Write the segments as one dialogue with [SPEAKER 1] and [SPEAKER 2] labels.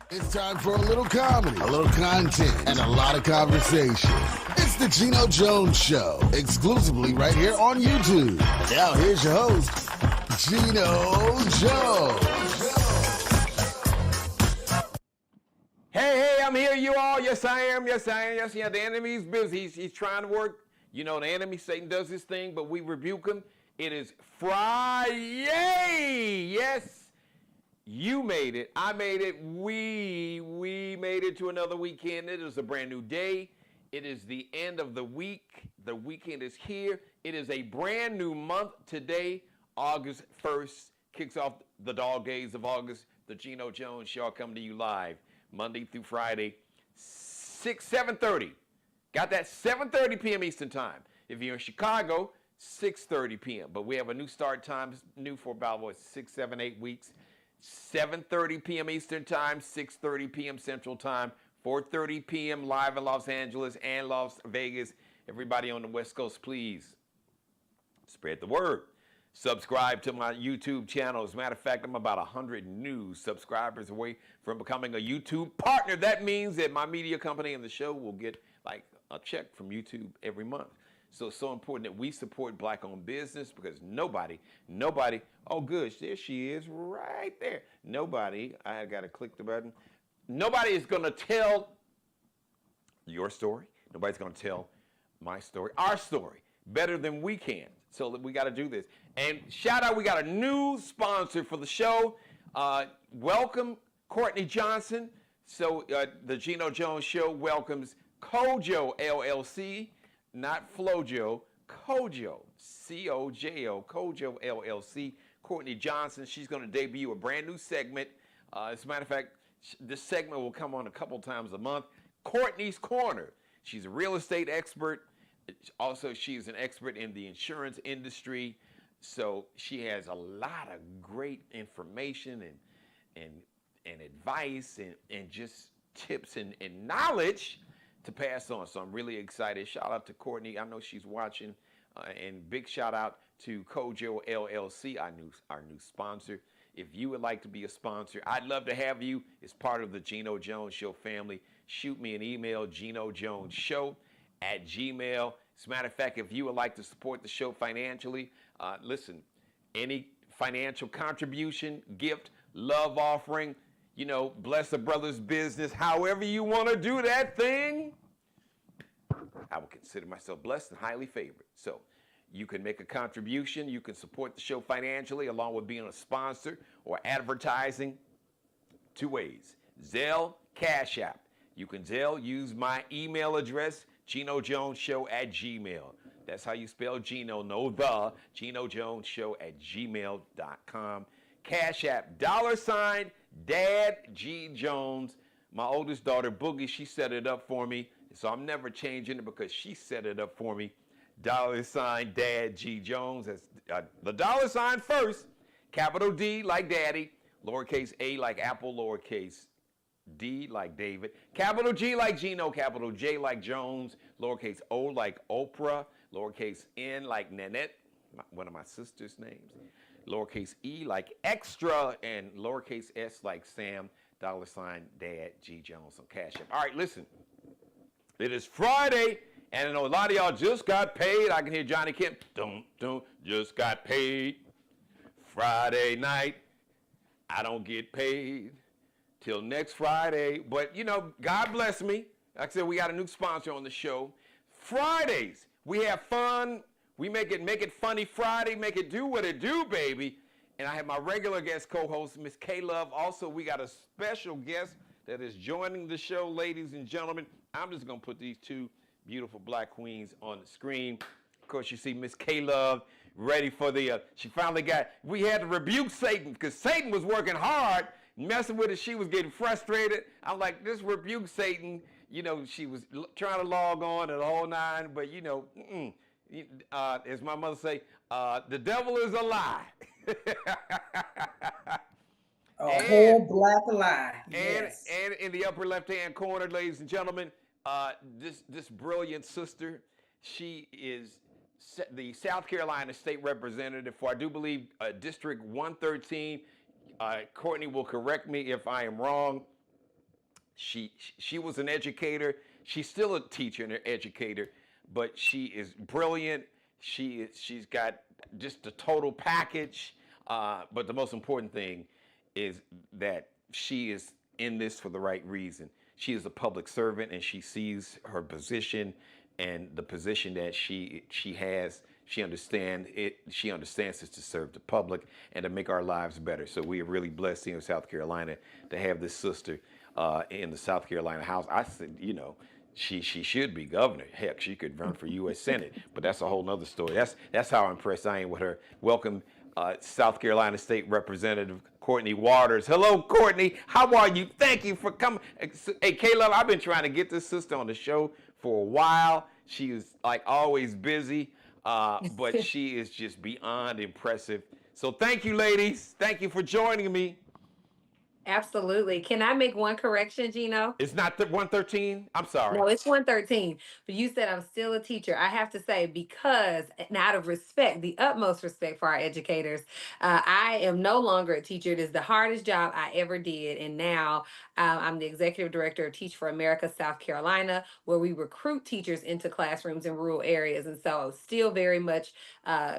[SPEAKER 1] It's time for a little comedy, a little content, and a lot of conversation. It's the Geno Jones Show, exclusively right here on YouTube. Now here's your host, Geno Jones.
[SPEAKER 2] Hey, I'm here, you all. Yes, I am. Yes, I am. Yes, yeah. The enemy's busy. He's trying to work. You know, the enemy, Satan, does his thing, but we rebuke him. It is Friday. Yes. You made it. I made it. We made it to another weekend. It is a brand new day. It is the end of the week. The weekend is here. It is a brand new month. Today, August 1st, kicks off the dog days of August. The Geno Jones Show coming to you live Monday through Friday, 7:30. Got that 7:30 p.m. Eastern Time. If you're in Chicago, 6:30 p.m. But we have a new start time, new for about, 6, 7, 8 weeks. 7:30 p.m. Eastern Time, 6:30 p.m. Central Time, 4:30 p.m. live in Los Angeles and Las Vegas. Everybody on the West Coast, please spread the word. Subscribe to my YouTube channel. As a matter of fact, I'm about 100 new subscribers away from becoming a YouTube partner. That means that my media company and the show will get like a check from YouTube every month. So it's so important that we support black-owned business because nobody, oh good, there she is right there. Nobody, I got to click the button. Nobody is going to tell your story. Nobody's going to tell my story, our story, better than we can. So we got to do this. And shout out, we got a new sponsor for the show. Welcome, Courtney Johnson. So the Geno Jones Show welcomes Kojo LLC. Not Flojo, Kojo, C-O-J-O, Kojo LLC. Courtney Johnson, she's going to debut a brand new segment. As a matter of fact, this segment will come on a couple times a month. Courtney's Corner. She's a real estate expert. Also, she's an expert in the insurance industry. So she has a lot of great information and advice and just tips and knowledge to pass on. So I'm really excited. Shout out to Courtney. I know she's watching. And big shout out to Kojo LLC, our new sponsor. If you would like to be a sponsor, I'd love to have you as part of the Geno Jones Show family. Shoot me an email, genojonesshow@gmail. As a matter of fact, if you would like to support the show financially, listen, any financial contribution, gift, love offering, bless a brother's business, however you want to do that thing, I will consider myself blessed and highly favored. So you can make a contribution. You can support the show financially along with being a sponsor or advertising. 2 ways, Zelle, Cash App. You can Zelle, use my email address, genojonesshow@gmail. That's how you spell Geno, no the, genojonesshow@gmail.com. Cash App, $ Dad G Jones. My oldest daughter, Boogie, she set it up for me. So I'm never changing it because she set it up for me. $ Dad G Jones. That's the $ first. Capital D like Daddy. Lowercase a like Apple. Lowercase D like David. Capital G like Geno. Capital J like Jones. Lowercase O like Oprah. Lowercase N like Nanette, one of my sister's names. Lowercase e like extra, and lowercase s like Sam, $ Dad G Jones on Cash App. All right, listen. It is Friday, and I know a lot of y'all just got paid. I can hear Johnny Kemp, don't, just got paid. Friday night, I don't get paid till next Friday. But, God bless me. Like I said, we got a new sponsor on the show. Fridays, we have fun. We make it funny Friday, make it do what it do, baby. And I have my regular guest co-host, Miss K Love. Also, we got a special guest that is joining the show, ladies and gentlemen. I'm just going to put these two beautiful black queens on the screen. Of course, you see Miss K Love ready for she finally we had to rebuke Satan because Satan was working hard, messing with it. She was getting frustrated. I'm like, this rebuke Satan. She was trying to log on and the whole nine, but as my mother say, the devil is a lie.
[SPEAKER 3] Whole black lie.
[SPEAKER 2] Yes. And in the upper left-hand corner, ladies and gentlemen, this brilliant sister, she is the South Carolina State Representative for, I do believe, District 113. Courtney will correct me if I am wrong. She was an educator. She's still a teacher and an educator, but she is brilliant. She's got just the total package. But the most important thing is that she is in this for the right reason. She is a public servant, and she sees her position and the position that she has. She understands it. She understands it's to serve the public and to make our lives better. So we are really blessed here in South Carolina to have this sister in the South Carolina House. I said, she should be governor. Heck, she could run for U.S. Senate, but that's a whole nother story. That's how impressed I am with her. Welcome, South Carolina State Representative Courtney Waters. Hello, Courtney. How are you? Thank you for coming. Hey, Caleb, I've been trying to get this sister on the show for a while. She is like always busy, but she is just beyond impressive. So thank you, ladies. Thank you for joining me.
[SPEAKER 4] Absolutely. Can I make one correction, Geno?
[SPEAKER 2] It's not 113. I'm sorry.
[SPEAKER 4] No, it's 113. But you said I'm still a teacher. I have to say, because, and out of respect, the utmost respect for our educators, I am no longer a teacher. It is the hardest job I ever did. And now I'm the executive director of Teach for America, South Carolina, where we recruit teachers into classrooms in rural areas. And so still very much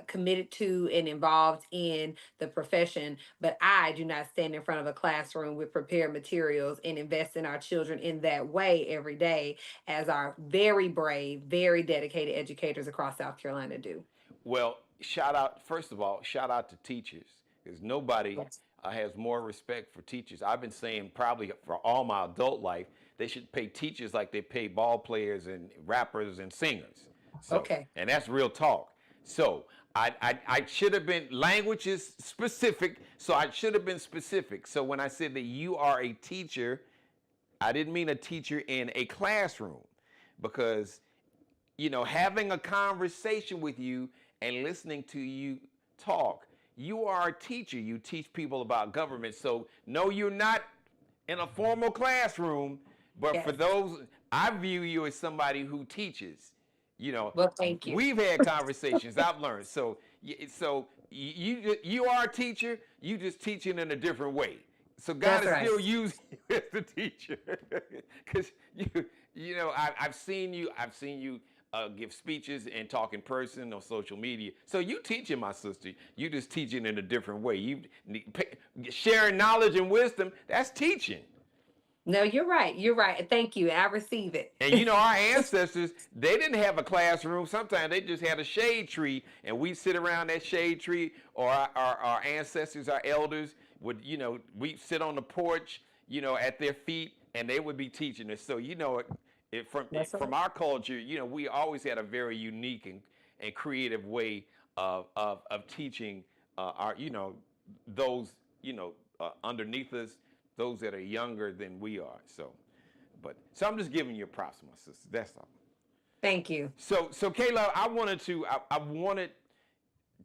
[SPEAKER 4] committed to and involved in the profession. But I do not stand in front of a classroom with prepared materials and invest in our children in that way every day, as our very brave, very dedicated educators across South Carolina do.
[SPEAKER 2] Well, first of all, shout out to teachers, because nobody has more respect for teachers. I've been saying probably for all my adult life, they should pay teachers like they pay ball players and rappers and singers. So,
[SPEAKER 4] okay.
[SPEAKER 2] And that's real talk. So I should have been, language is specific, so I should have been specific. So when I said that you are a teacher, I didn't mean a teacher in a classroom, because, having a conversation with you and listening to you talk, you are a teacher. You teach people about government. So no, you're not in a formal classroom, but yes, for those, I view you as somebody who teaches.
[SPEAKER 4] Well, thank you.
[SPEAKER 2] We've had conversations. I've learned. So you are a teacher. You just teaching in a different way. So God is still using you as the teacher, because I've seen you give speeches and talk in person on social media. So you teaching, my sister. You just teaching in a different way. You sharing knowledge and wisdom. That's teaching.
[SPEAKER 4] No, you're right. You're right. Thank you. I receive it.
[SPEAKER 2] And our ancestors, they didn't have a classroom. Sometimes they just had a shade tree, and we sit around that shade tree, or our ancestors, our elders would, we sit on the porch, at their feet, and they would be teaching us. So, from our culture, we always had a very unique and creative way of teaching our, those, underneath us, those that are younger than we are. So I'm just giving you props, my sister. That's all.
[SPEAKER 4] Thank you.
[SPEAKER 2] So Kayla, I wanted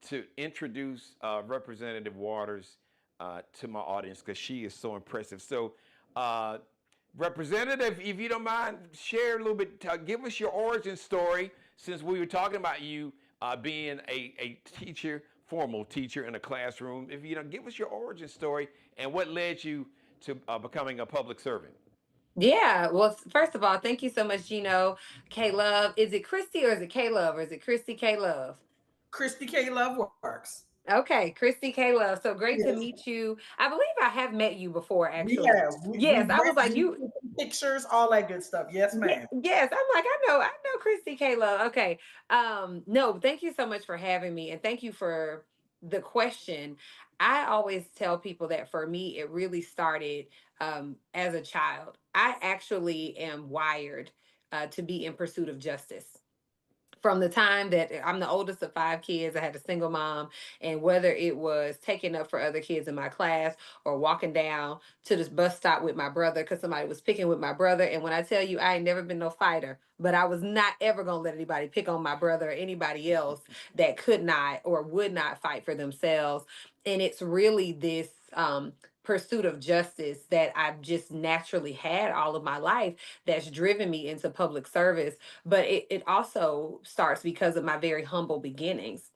[SPEAKER 2] to introduce Representative Waters to my audience, because she is so impressive. So, Representative, if you don't mind, share a little bit. Give us your origin story, since we were talking about you being a teacher, formal teacher in a classroom. If give us your origin story and what led you to becoming a public servant.
[SPEAKER 4] Yeah. Well, first of all, thank you so much, Geno. K-Love. Is it Christy or is it K-Love or is it Christy K-Love?
[SPEAKER 3] Christy K-Love works.
[SPEAKER 4] Okay, Christy K-Love. So great to meet you. I believe I have met you before, actually.
[SPEAKER 3] Yeah.
[SPEAKER 4] Yes, I was like you.
[SPEAKER 3] Pictures, all that good stuff. Yes, ma'am.
[SPEAKER 4] Yes, I'm like, I know Christy K-Love. Okay. No, thank you so much for having me, and thank you for the question. I always tell people that for me, it really started as a child. I actually am wired to be in pursuit of justice. From the time that I'm the oldest of 5 kids, I had a single mom, and whether it was taking up for other kids in my class or walking down to this bus stop with my brother because somebody was picking with my brother. And when I tell you, I ain't never been no fighter, but I was not ever going to let anybody pick on my brother or anybody else that could not or would not fight for themselves. And it's really this pursuit of justice that I've just naturally had all of my life that's driven me into public service. But it also starts because of my very humble beginnings.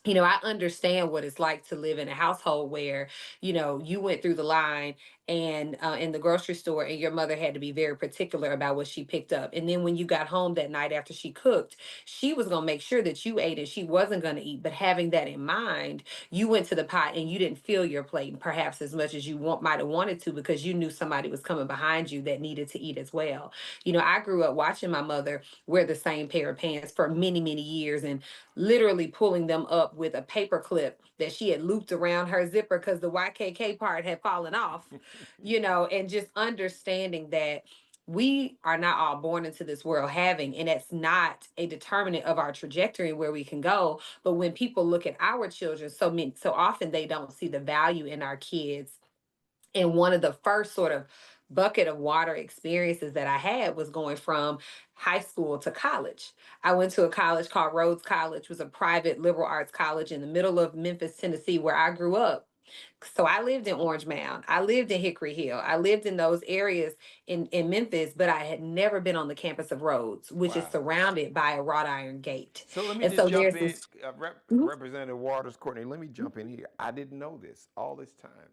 [SPEAKER 4] I understand what it's like to live in a household where, you went through the line and in the grocery store, and your mother had to be very particular about what she picked up. And then when you got home that night after she cooked, she was going to make sure that you ate and she wasn't going to eat. But having that in mind, you went to the pot and you didn't fill your plate perhaps as much as you might have wanted to, because you knew somebody was coming behind you that needed to eat as well. I grew up watching my mother wear the same pair of pants for many, many years, and literally pulling them up with a paper clip that she had looped around her zipper because the YKK part had fallen off, and just understanding that we are not all born into this world having, and that's not a determinant of our trajectory and where we can go. But when people look at our children, so often they don't see the value in our kids. And one of the first sort of bucket of water experiences that I had was going from high school to college. I went to a college called Rhodes College, was a private liberal arts college in the middle of Memphis, Tennessee, where I grew up. So I lived in Orange Mound. I lived in Hickory Hill. I lived in those areas in Memphis, but I had never been on the campus of Rhodes, which is
[SPEAKER 2] Wow.
[SPEAKER 4] surrounded by a wrought iron gate.
[SPEAKER 2] So let me
[SPEAKER 4] And
[SPEAKER 2] just
[SPEAKER 4] so
[SPEAKER 2] jump
[SPEAKER 4] there's
[SPEAKER 2] in,
[SPEAKER 4] this. Mhm.
[SPEAKER 2] Representative Waters, Courtney. Let me jump in here. I didn't know this all this time.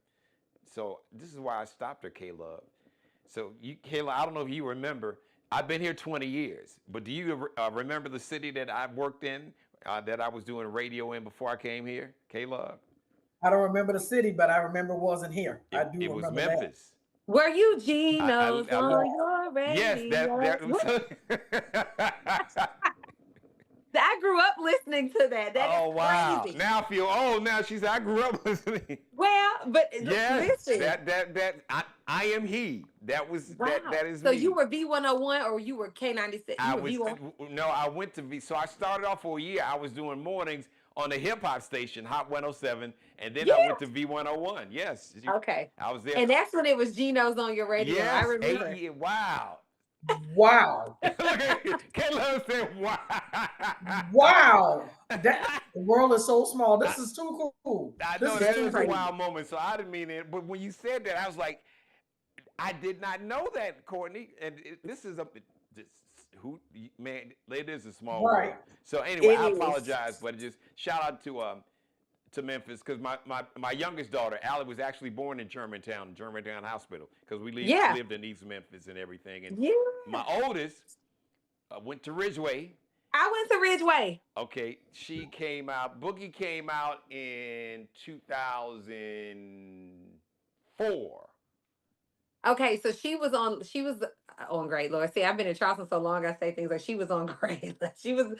[SPEAKER 2] So this is why I stopped her, Caleb. So you, Kayla, I don't know if you remember. I've been here 20 years, but do you remember the city that I worked in, that I was doing radio in before I came here, Caleb?
[SPEAKER 3] I don't remember the city, but I remember wasn't here. I
[SPEAKER 2] It
[SPEAKER 3] do
[SPEAKER 2] was
[SPEAKER 3] remember that.
[SPEAKER 2] Memphis.
[SPEAKER 4] Were you
[SPEAKER 2] I,
[SPEAKER 4] Geno's
[SPEAKER 2] I, I li-
[SPEAKER 4] on
[SPEAKER 3] Yeah.
[SPEAKER 4] your
[SPEAKER 2] yes,
[SPEAKER 4] radio?
[SPEAKER 2] that was.
[SPEAKER 4] I grew up listening to that. That is
[SPEAKER 2] Oh wow!
[SPEAKER 4] crazy.
[SPEAKER 2] Now I feel. Oh, now she's. I grew up listening.
[SPEAKER 4] Well, but
[SPEAKER 2] Yes,
[SPEAKER 4] listen.
[SPEAKER 2] that. I am he. That was
[SPEAKER 4] Wow.
[SPEAKER 2] that is
[SPEAKER 4] So you
[SPEAKER 2] me.
[SPEAKER 4] were V101 or you were K96? You
[SPEAKER 2] I
[SPEAKER 4] were
[SPEAKER 2] was
[SPEAKER 4] V1?
[SPEAKER 2] no, I went to V. So I started off for a year. I was doing mornings on the hip hop station, Hot 107, and then
[SPEAKER 4] Yeah.
[SPEAKER 2] I went to V101. Yes,
[SPEAKER 4] Okay.
[SPEAKER 2] I was there.
[SPEAKER 4] And that's when it was Geno's on your radio. I
[SPEAKER 2] Yes, eight
[SPEAKER 4] remember.
[SPEAKER 2] years. Wow.
[SPEAKER 3] Wow.
[SPEAKER 2] Look at Kayla said, "Wow."
[SPEAKER 3] Wow. That the world is so small. This is too cool.
[SPEAKER 2] I
[SPEAKER 3] This
[SPEAKER 2] know
[SPEAKER 3] is
[SPEAKER 2] that
[SPEAKER 4] That's
[SPEAKER 3] too
[SPEAKER 2] is a
[SPEAKER 3] cool.
[SPEAKER 4] crazy.
[SPEAKER 2] wild moment, so I didn't mean it. But when you said that, I was like, I did not know that, Courtney. And this is this, who man, it is a small
[SPEAKER 3] Right.
[SPEAKER 2] world. So anyway,
[SPEAKER 4] It
[SPEAKER 2] I
[SPEAKER 4] is.
[SPEAKER 2] apologize, but just shout out to Memphis because my youngest daughter, Allie, was actually born in Germantown Hospital, because we
[SPEAKER 4] Yeah.
[SPEAKER 2] lived in East Memphis and everything. And
[SPEAKER 4] Yeah.
[SPEAKER 2] my oldest went to Ridgeway.
[SPEAKER 4] I went to Ridgeway.
[SPEAKER 2] Okay, she came out. Boogie came out in 2004.
[SPEAKER 4] Okay, so she was on Great Lord. See, I've been in Charleston so long, I say things like she was on Great. She was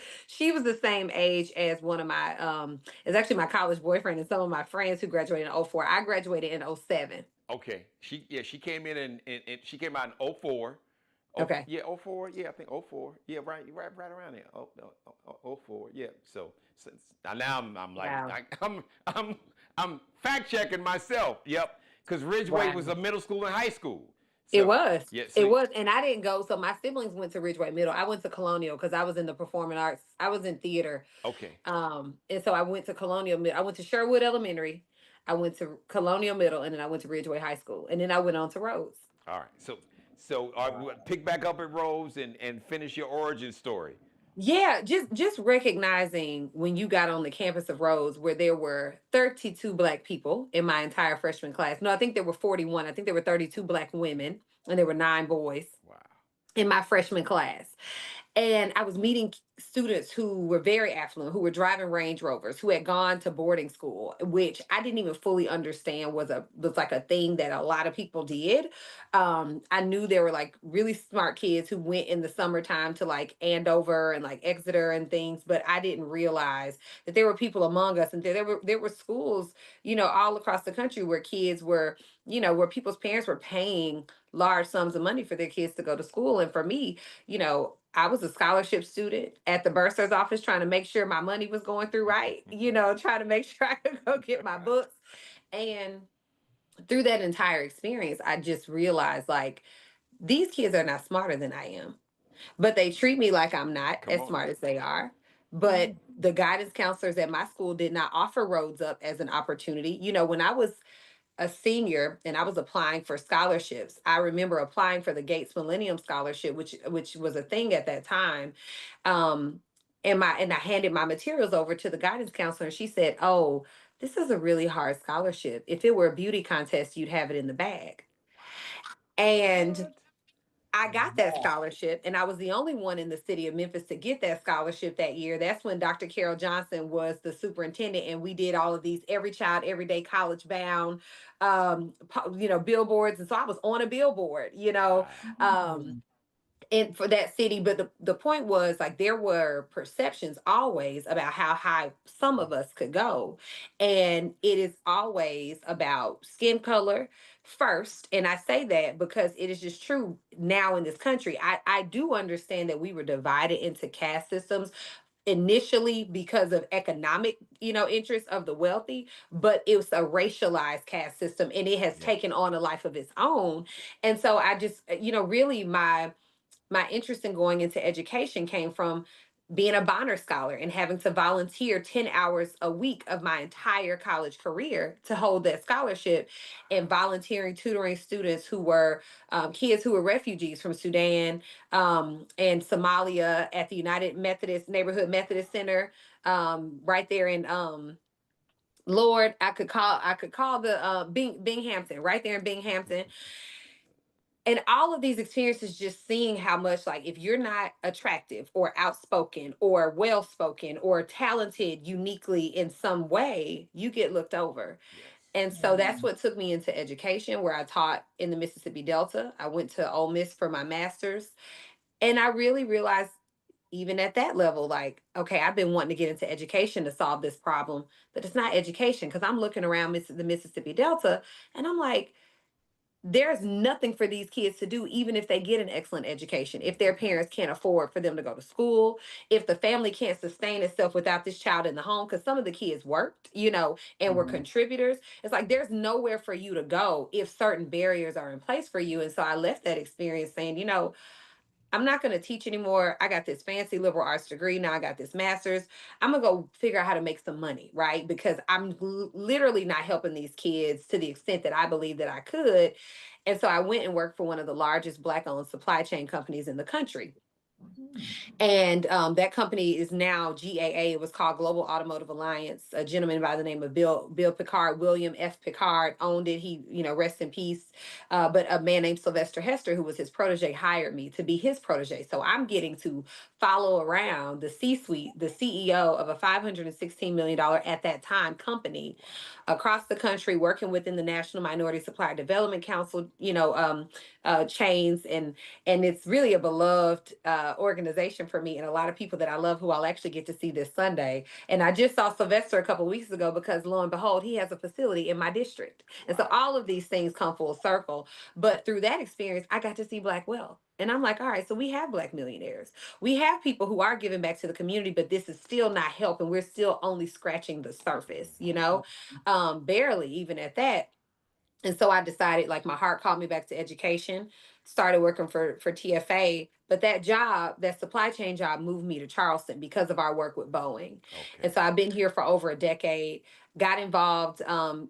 [SPEAKER 4] the same age as one of my it's actually my college boyfriend and some of my friends who graduated in '04. I graduated in '07.
[SPEAKER 2] Okay, she came in and she came out in '04. Oh
[SPEAKER 4] Okay.
[SPEAKER 2] yeah, '04. Yeah, I think '04. Yeah, right around there. Oh, no, '04. Yeah. So since now I'm like
[SPEAKER 4] Wow.
[SPEAKER 2] I'm fact checking myself. Yep, because Ridgeway was
[SPEAKER 4] Wow.
[SPEAKER 2] a middle school and high school.
[SPEAKER 4] It
[SPEAKER 2] So
[SPEAKER 4] was.
[SPEAKER 2] yeah,
[SPEAKER 4] It
[SPEAKER 2] so
[SPEAKER 4] was. And I didn't go. So my siblings went to Ridgeway Middle. I went to Colonial because I was in the performing arts. I was in theater.
[SPEAKER 2] okay.
[SPEAKER 4] And so I went to Colonial Middle. I went to Sherwood Elementary. I went to Colonial Middle, and then I went to Ridgeway High School. And then I went on to Rhodes.
[SPEAKER 2] All right. So
[SPEAKER 3] Wow.
[SPEAKER 2] pick back up at Rose and finish your origin story.
[SPEAKER 4] Yeah, just recognizing when you got on the campus of Rhodes, where there were 32 Black people in my entire freshman class. No, I think there were 41. I think there were 32 Black women, and there were 9 boys
[SPEAKER 2] Wow.
[SPEAKER 4] in my freshman class. And I was meeting students who were very affluent, who were driving Range Rovers, who had gone to boarding school, which I didn't even fully understand was like a thing that a lot of people did. I knew there were like really smart kids who went in the summertime to like Andover and like Exeter and things, but I didn't realize that there were people among us, and there were schools, all across the country where kids were, where people's parents were paying large sums of money for their kids to go to school. And for me, I was a scholarship student at the bursar's office trying to make sure my money was going through right, trying to make sure I could go get my books. And through that entire experience, I just realized like these kids are not smarter than I am, but they treat me like I'm not
[SPEAKER 2] Come
[SPEAKER 4] as
[SPEAKER 2] on
[SPEAKER 4] smart
[SPEAKER 2] now.
[SPEAKER 4] as they are. But the guidance counselors at my school did not offer Roads Up as an opportunity. When I was a senior and I was applying for scholarships, I remember applying for the Gates Millennium Scholarship, which was a thing at that time. Um, and I handed my materials over to the guidance counselor, and she said, "Oh, this is a really hard scholarship. If it were a beauty contest, you'd have it in the bag." And
[SPEAKER 2] What?
[SPEAKER 4] I got that
[SPEAKER 3] Wow.
[SPEAKER 4] scholarship, and I was the only one in the city of Memphis to get that scholarship that year. That's when Dr. Carol Johnson was the superintendent, and we did all of these every child, every day, college bound, billboards. And so I was on a billboard,
[SPEAKER 2] Wow.
[SPEAKER 4] um, and for that city. But the point was, like, there were perceptions always about how high some of us could go, and it is always about skin color first. And I say that because it is just true now in this country. I do understand that we were divided into caste systems initially because of economic interests of the wealthy, but it was a racialized caste system, and it has
[SPEAKER 2] Yes.
[SPEAKER 4] taken on a life of its own. And so I just really my interest in going into education came from being a Bonner scholar and having to volunteer 10 hours a week of my entire college career to hold that scholarship, and volunteering, tutoring students who were kids who were refugees from Sudan and Somalia at the United Methodist Neighborhood Methodist Center, right there in Lord, I could call the Binghamton, right there in Binghamton. And all of these experiences, just seeing how much, like, if you're not attractive or outspoken or well spoken or talented uniquely in some way, you get looked over.
[SPEAKER 2] Yes.
[SPEAKER 4] And so that's what took me into education, where I taught in the Mississippi Delta. I went to Ole Miss for my master's, and I really realized, even at that level, like, okay, I've been wanting to get into education to solve this problem, but it's not education, because I'm looking around the Mississippi Delta, and I'm like, there's nothing for these kids to do, even if they get an excellent education, if their parents can't afford for them to go to school, if the family can't sustain itself without this child in the home, because some of the kids worked, and were contributors. It's like there's nowhere for you to go if certain barriers are in place for you. And so I left that experience saying, I'm not going to teach anymore. I got this fancy liberal arts degree. Now I got this master's. I'm going to go figure out how to make some money, right? Because I'm literally not helping these kids to the extent that I believe that I could. And so I went and worked for one of the largest Black owned supply chain companies in the country. And that company is now GAA. It was called Global Automotive Alliance. A gentleman by the name of Bill Picard, William F. Picard, owned it. He, rest in peace. But a man named Sylvester Hester, who was his protege, hired me to be his protege. So I'm getting to follow around the C-suite, the CEO of a $516 million at that time company across the country, working within the National Minority Supplier Development Council, chains, and it's really a beloved organization for me, and a lot of people that I love, who I'll actually get to see this Sunday. And I just saw Sylvester a couple of weeks ago, because lo and behold, he has a facility in my district. And so all of these things come full circle. But through that experience, I got to see Black wealth. And I'm like, all right, so we have Black millionaires. We have people who are giving back to the community, but this is still not helping. We're still only scratching the surface, barely even at that. And so I decided, like, my heart called me back to education, started working for TFA. But that job, that supply chain job, moved me to Charleston because of our work with Boeing. And
[SPEAKER 2] Okay.
[SPEAKER 4] so I've been here for over a decade, got involved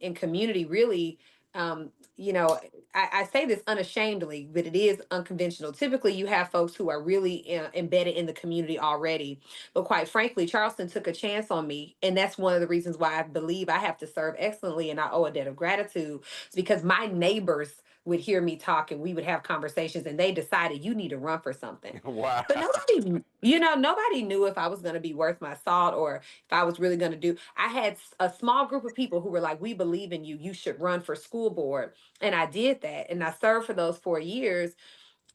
[SPEAKER 4] in community, really. Um, you know, I say this unashamedly, but it is unconventional. Typically, you have folks who are really embedded in the community already. But quite frankly, Charleston took a chance on me. And that's one of the reasons why I believe I have to serve excellently, and I owe a debt of gratitude, because my neighbors would hear me talk, and we would have conversations, and they decided, you need to run for something.
[SPEAKER 2] Wow.
[SPEAKER 4] But nobody knew if I was going to be worth my salt, or if I was really going to do. I had a small group of people who were like, we believe in you. You should run for school board. And I did that. And I served for those 4 years.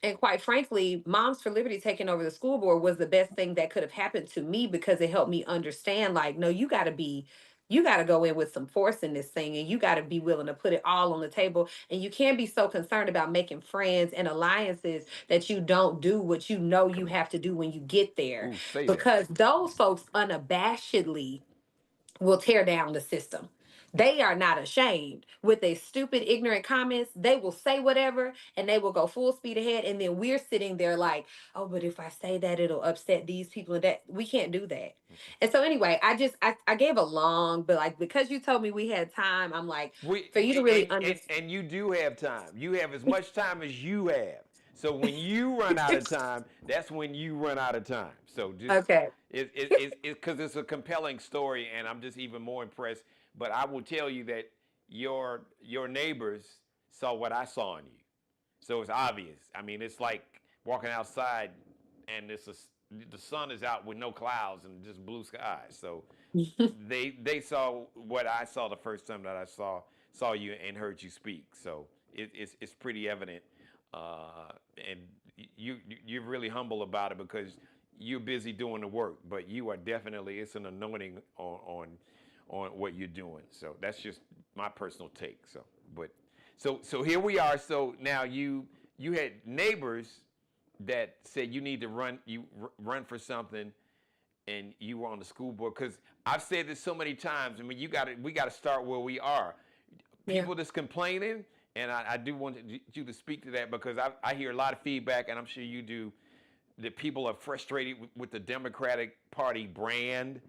[SPEAKER 4] And quite frankly, Moms for Liberty taking over the school board was the best thing that could have happened to me, because it helped me understand, like, no, you got to go in with some force in this thing, and you got to be willing to put it all on the table. And you can't be so concerned about making friends and alliances that you don't do what you know you
[SPEAKER 2] Come on.
[SPEAKER 4] have to do when you get there,
[SPEAKER 2] Ooh, say that.
[SPEAKER 4] because those folks unabashedly will tear down the system. They are not ashamed with their stupid, ignorant comments. They will say whatever, and they will go full speed ahead. And then we're sitting there like, oh, but if I say that, it'll upset these people. And that we can't do that. And so anyway, I gave a long, but, like, because you told me we had time, I'm like,
[SPEAKER 2] We
[SPEAKER 4] for you to really understand.
[SPEAKER 2] and you do have time. You have as much time as you have. So when you run out of time, that's when you run out of time. So just
[SPEAKER 4] Okay.
[SPEAKER 2] it's because it's a compelling story, and I'm just even more impressed. But I will tell you that your neighbors saw what I saw in you. So it's obvious. I mean, it's like walking outside and the sun is out with no clouds and just blue skies. So they saw what I saw the first time that I saw you and heard you speak. So it's pretty evident, and you're really humble about it because you're busy doing the work. But you are definitely, it's an anointing on what you're doing. So that's just my personal take. So here we are. So now you had neighbors that said you need to run for something, and you were on the school board. Because I've said this so many times. I mean, we got to start where we are. People that's complaining, and I do want you to speak to that because I hear a lot of feedback, and I'm sure you do, that people are frustrated with the Democratic Party brand.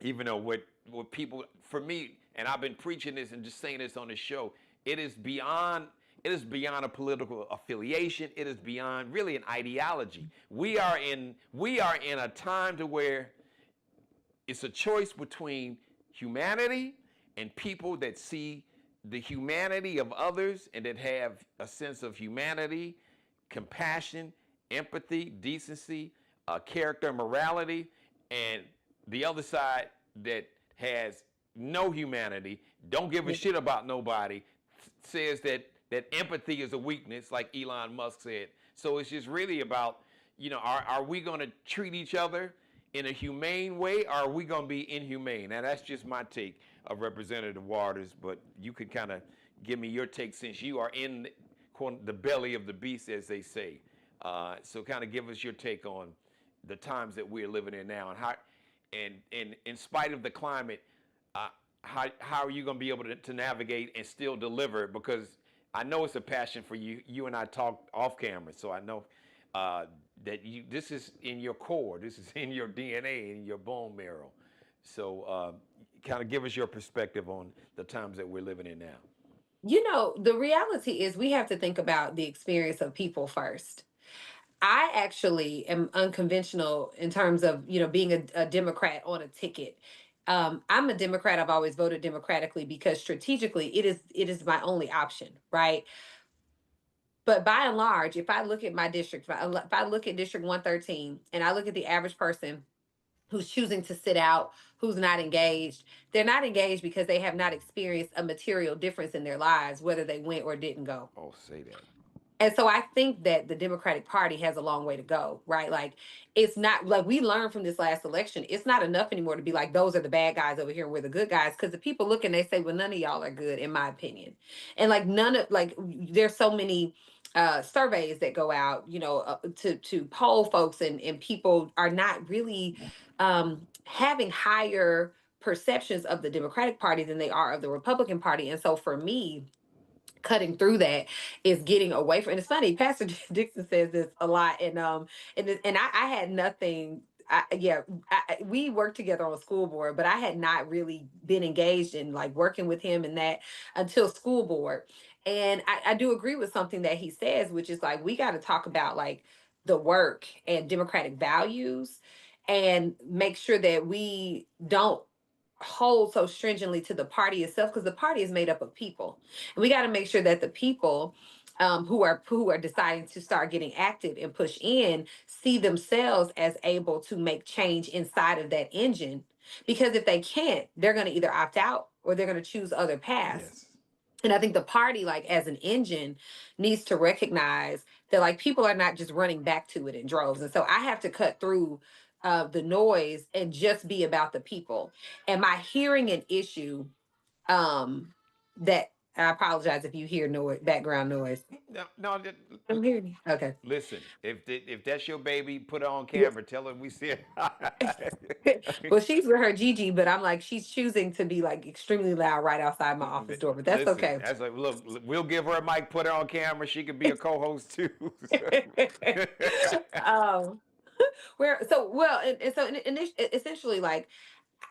[SPEAKER 2] Even though what people, for me, and I've been preaching this and just saying this on the show, it is beyond a political affiliation. It is beyond really an ideology. We are in a time to where it's a choice between humanity and people that see the humanity of others and that have a sense of humanity, compassion, empathy, decency, character, morality, and the other side that has no humanity, don't give a shit about nobody, says that empathy is a weakness, like Elon Musk said. So it's just really about, are we going to treat each other in a humane way, or are we going to be inhumane? Now, that's just my take of Representative Waters, but you could kind of give me your take since you are in the belly of the beast, as they say. So kind of give us your take on the times that we're living in now, and how, and in spite of the climate, how are you going to be able to navigate and still deliver? Because I know it's a passion for you. You and I talked off camera, so I know that this is in your core, this is in your DNA, in your bone marrow. So kind of give us your perspective on the times that we're living in now.
[SPEAKER 4] The reality is we have to think about the experience of people first. I actually am unconventional in terms of, being a Democrat on a ticket. I'm a Democrat. I've always voted democratically because strategically it is my only option, right? But by and large, if I look at my district, if I look at District 113 and I look at the average person who's choosing to sit out, who's not engaged, they're not engaged because they have not experienced a material difference in their lives, whether they went or didn't go.
[SPEAKER 2] Oh, say that.
[SPEAKER 4] And so I think that the Democratic Party has a long way to go, right? Like, it's not like we learned from this last election. It's not enough anymore to be like, those are the bad guys over here and we're the good guys. Because the people look and they say, well, none of y'all are good, in my opinion. And like, there's so many surveys that go out, to poll folks, and people are not really having higher perceptions of the Democratic Party than they are of the Republican Party. And so for me, cutting through that is getting away from. And it's funny, Pastor Dixon says this a lot, and I had nothing. We worked together on school board, but I had not really been engaged in like working with him in that until school board. And I do agree with something that he says, which is like we got to talk about like the work and democratic values, and make sure that we don't hold so stringently to the party itself, because the party is made up of people, and we got to make sure that the people who are deciding to start getting active and push in see themselves as able to make change inside of that engine, because if they can't, they're going to either opt out or they're going to choose other paths.
[SPEAKER 2] Yes.
[SPEAKER 4] And I think the party, like as an engine, needs to recognize that like people are not just running back to it in droves. And so I have to cut through the noise and just be about the people. Am I hearing an issue that I apologize if you hear noise, background noise?
[SPEAKER 2] No,
[SPEAKER 4] I'm hearing you. Okay.
[SPEAKER 2] Listen, if that's your baby, put her on camera. Tell her we see it.
[SPEAKER 4] Well, she's with her Gigi, but I'm like, she's choosing to be like extremely loud right outside my office door, but that's okay.
[SPEAKER 2] That's like, look, we'll give her a mic, put her on camera. She could be a co-host too.
[SPEAKER 4] Essentially, like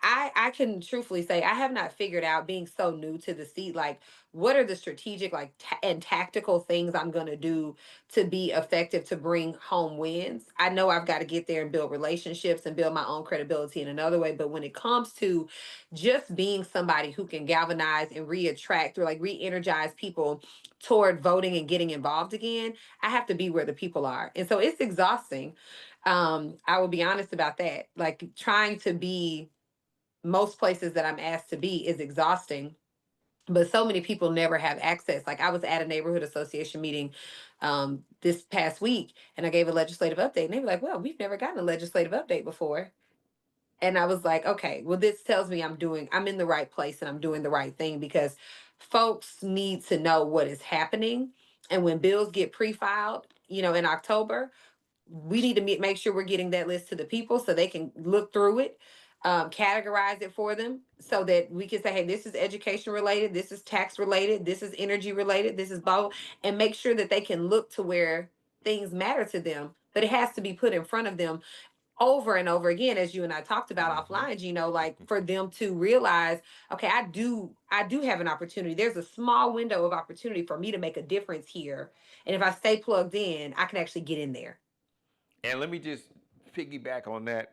[SPEAKER 4] I can truthfully say I have not figured out, being so new to the seat, like what are the strategic, like and tactical things I'm going to do to be effective to bring home wins. I know I've got to get there and build relationships and build my own credibility in another way, but when it comes to just being somebody who can galvanize and re-attract or like re-energize people toward voting and getting involved again, I have to be where the people are. And so it's exhausting. I will be honest about that. Like trying to be most places that I'm asked to be is exhausting. But so many people never have access. Like I was at a neighborhood association meeting this past week, and I gave a legislative update, and they were like, "Well, we've never gotten a legislative update before." And I was like, "Okay, well, this tells me I'm in the right place and I'm doing the right thing because folks need to know what is happening. And when bills get pre-filed, in October, we need to make sure we're getting that list to the people so they can look through it, categorize it for them so that we can say, hey, this is education related, this is tax related, this is energy related, this is both, and make sure that they can look to where things matter to them. But it has to be put in front of them over and over again, as you and I talked about offline, like for them to realize, okay, I do have an opportunity. There's a small window of opportunity for me to make a difference here. And if I stay plugged in, I can actually get in there.
[SPEAKER 2] And let me just piggyback on that,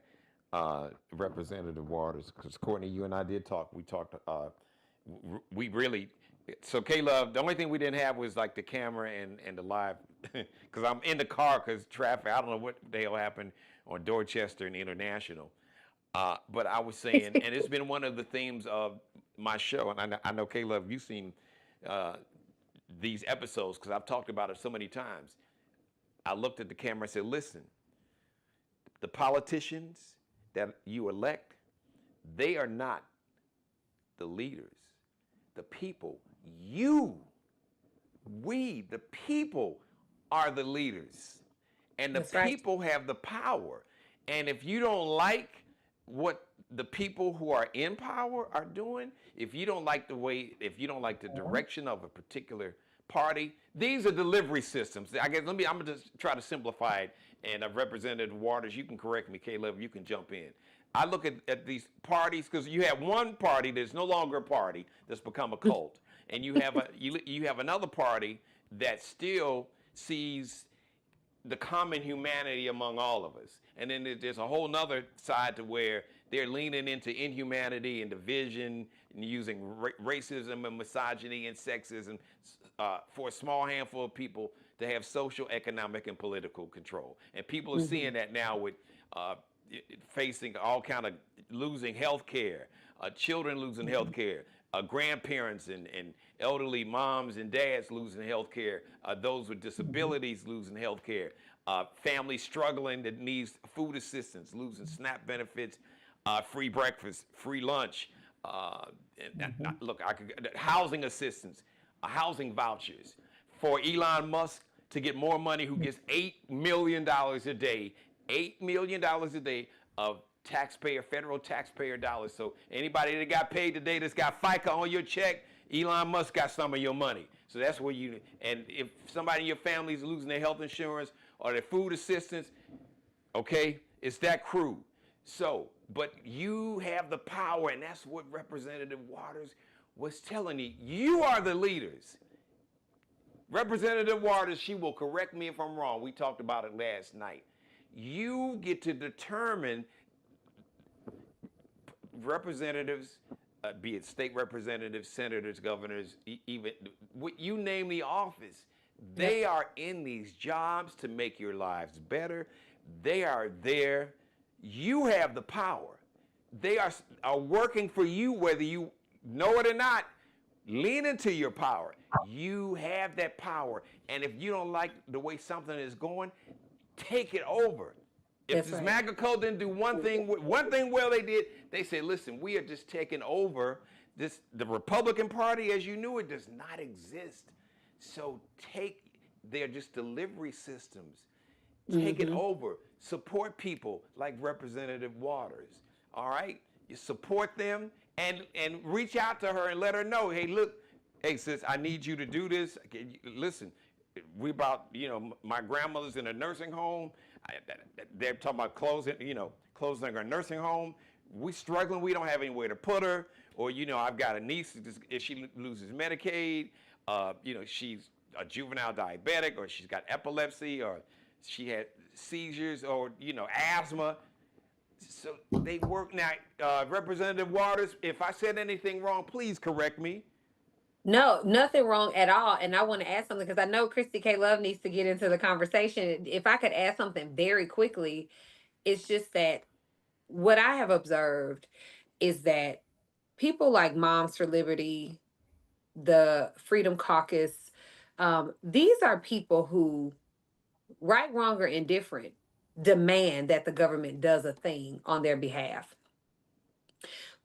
[SPEAKER 2] Representative Waters, because Courtney, you and I did talk. We talked. We really. So Caleb, the only thing we didn't have was like the camera and the live, because I'm in the car because traffic. I don't know what the hell happened on Dorchester and International. But I was saying, and it's been one of the themes of my show, and I know Caleb, you've seen these episodes because I've talked about it so many times. I looked at the camera and said, listen, the politicians that you elect, they are not the leaders. The people, the people are the leaders. And the people have the power. And if you don't like what the people who are in power are doing, if you don't like the direction of a particular party, these are delivery systems. I guess I'm gonna just try to simplify it. And Representative Waters, you can correct me. Caleb, you can jump in. I look at these parties because you have one party that's no longer a party that's become a cult, and you have you have another party that still sees the common humanity among all of us. And then there's a whole nother side to where they're leaning into inhumanity and division and using racism and misogyny and sexism for a small handful of people to have social, economic, and political control. And people are seeing that now with facing all kind of losing health care, children losing health care, grandparents and elderly moms and dads losing health care, those with disabilities losing health care, families struggling that needs food assistance, losing SNAP benefits, free breakfast, free lunch, housing assistance, housing vouchers for Elon Musk to get more money, who gets $8 million a day, $8 million a day of federal taxpayer dollars. So anybody that got paid today that's got FICA on your check, Elon Musk got some of your money. So that's where and if somebody in your family is losing their health insurance or their food assistance, okay, it's that crew. So, but you have the power, and that's what Representative Waters was telling you. You are the leaders. Representative Waters, she will correct me if I'm wrong. We talked about it last night. You get to determine representatives, be it state representatives, senators, governors, even you name the office. They are in these jobs to make your lives better. They are there. You have the power. They are working for you, whether you know it or not. Lean into your power. You have that power. And if you don't like the way something is going, take it over. If this MAGA code didn't do one thing well they did, they said, listen, we are just taking over this. The Republican Party, as you knew it, does not exist. So they're just delivery systems. Take it over. Support people like Representative Waters. All right? You support them and reach out to her and let her know, hey, look, hey, sis, I need you to do this. Listen, my grandmother's in a nursing home. They're talking about closing her nursing home. we struggling. We don't have anywhere to put her. Or, I've got a niece, if she loses Medicaid, she's a juvenile diabetic, or she's got epilepsy, or she had seizures, or, asthma. So they work now. Representative Waters, if I said anything wrong, please correct me.
[SPEAKER 4] No, nothing wrong at all. And I want to add something because I know Christy K. Love needs to get into the conversation. If I could add something very quickly, it's just that what I have observed is that people like Moms for Liberty, the Freedom Caucus, these are people who, right, wrong, or indifferent, demand that the government does a thing on their behalf.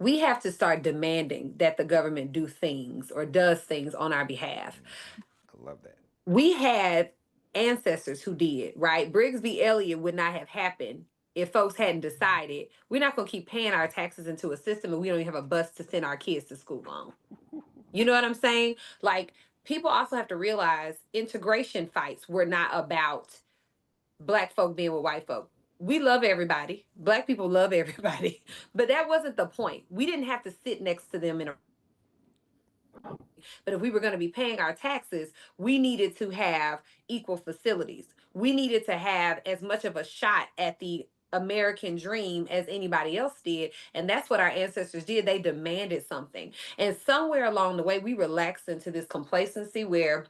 [SPEAKER 4] We have to start demanding that the government do things or does things on our behalf.
[SPEAKER 2] I love that.
[SPEAKER 4] We had ancestors who did, right? Briggs v. Elliott would not have happened if folks hadn't decided we're not going to keep paying our taxes into a system and we don't even have a bus to send our kids to school on. You know what I'm saying? Like, people also have to realize integration fights were not about Black folk being with white folk. We love everybody. Black people love everybody. But that wasn't the point. We didn't have to sit next to them in a. But if we were going to be paying our taxes, we needed to have equal facilities. We needed to have as much of a shot at the American dream as anybody else did. And that's what our ancestors did. They demanded something. And somewhere along the way, we relaxed into this complacency where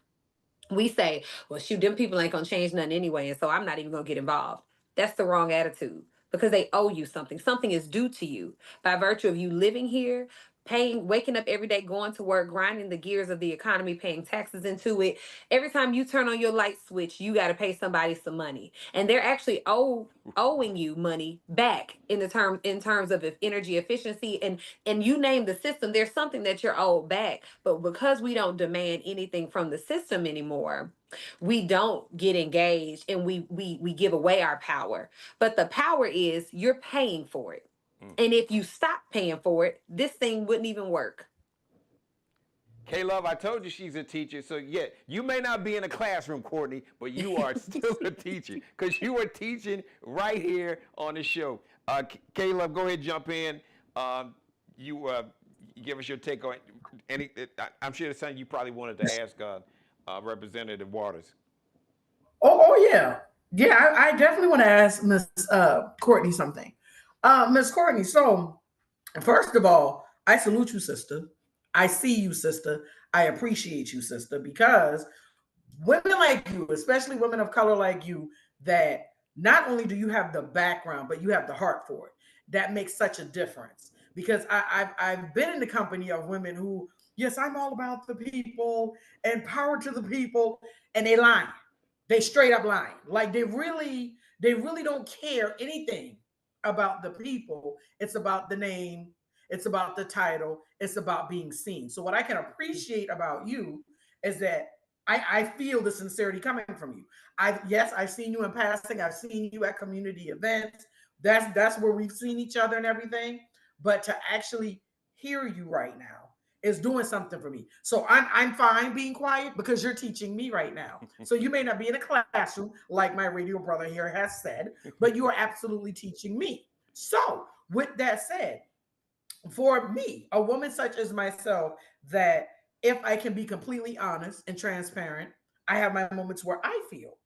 [SPEAKER 4] we say, well, shoot, them people ain't going to change nothing anyway. And so I'm not even going to get involved. That's the wrong attitude because they owe you something. Something is due to you by virtue of you living here, paying, waking up every day, going to work, grinding the gears of the economy, paying taxes into it. Every time you turn on your light switch, you got to pay somebody some money. And they're actually owing you money back in terms of energy efficiency, and you name the system, there's something that you're owed back. But because we don't demand anything from the system anymore, we don't get engaged and we give away our power. But the power is you're paying for it. And if you stop paying for it, this thing wouldn't even work.
[SPEAKER 2] K-Love, I told you she's a teacher. So, yeah, you may not be in a classroom, Courtney, but you are still a teacher because you are teaching right here on the show. K-Love, go ahead, jump in. You give us your take on any. I'm sure it's something you probably wanted to ask Representative Waters.
[SPEAKER 3] Oh yeah. Yeah, I definitely want to ask Miss Courtney something. Miss Courtney, so first of all, I salute you, sister. I see you, sister. I appreciate you, sister, because women like you, especially women of color like you, that not only do you have the background, but you have the heart for it. That makes such a difference. Because I've been in the company of women who, yes, I'm all about the people and power to the people, and they lying. They straight up lying. Like they really don't care anything about the people. It's about the name. It's about the title. It's about being seen. So what I can appreciate about you is that I feel the sincerity coming from you. I've seen you in passing. I've seen you at community events. That's where we've seen each other and everything. But to actually hear you right now is doing something for me. So I'm fine being quiet because you're teaching me right now. So you may not be in a classroom like my radio brother here has said, but you are absolutely teaching me. So with that said, for me, a woman such as myself, that if I can be completely honest and transparent, I have my moments where I feel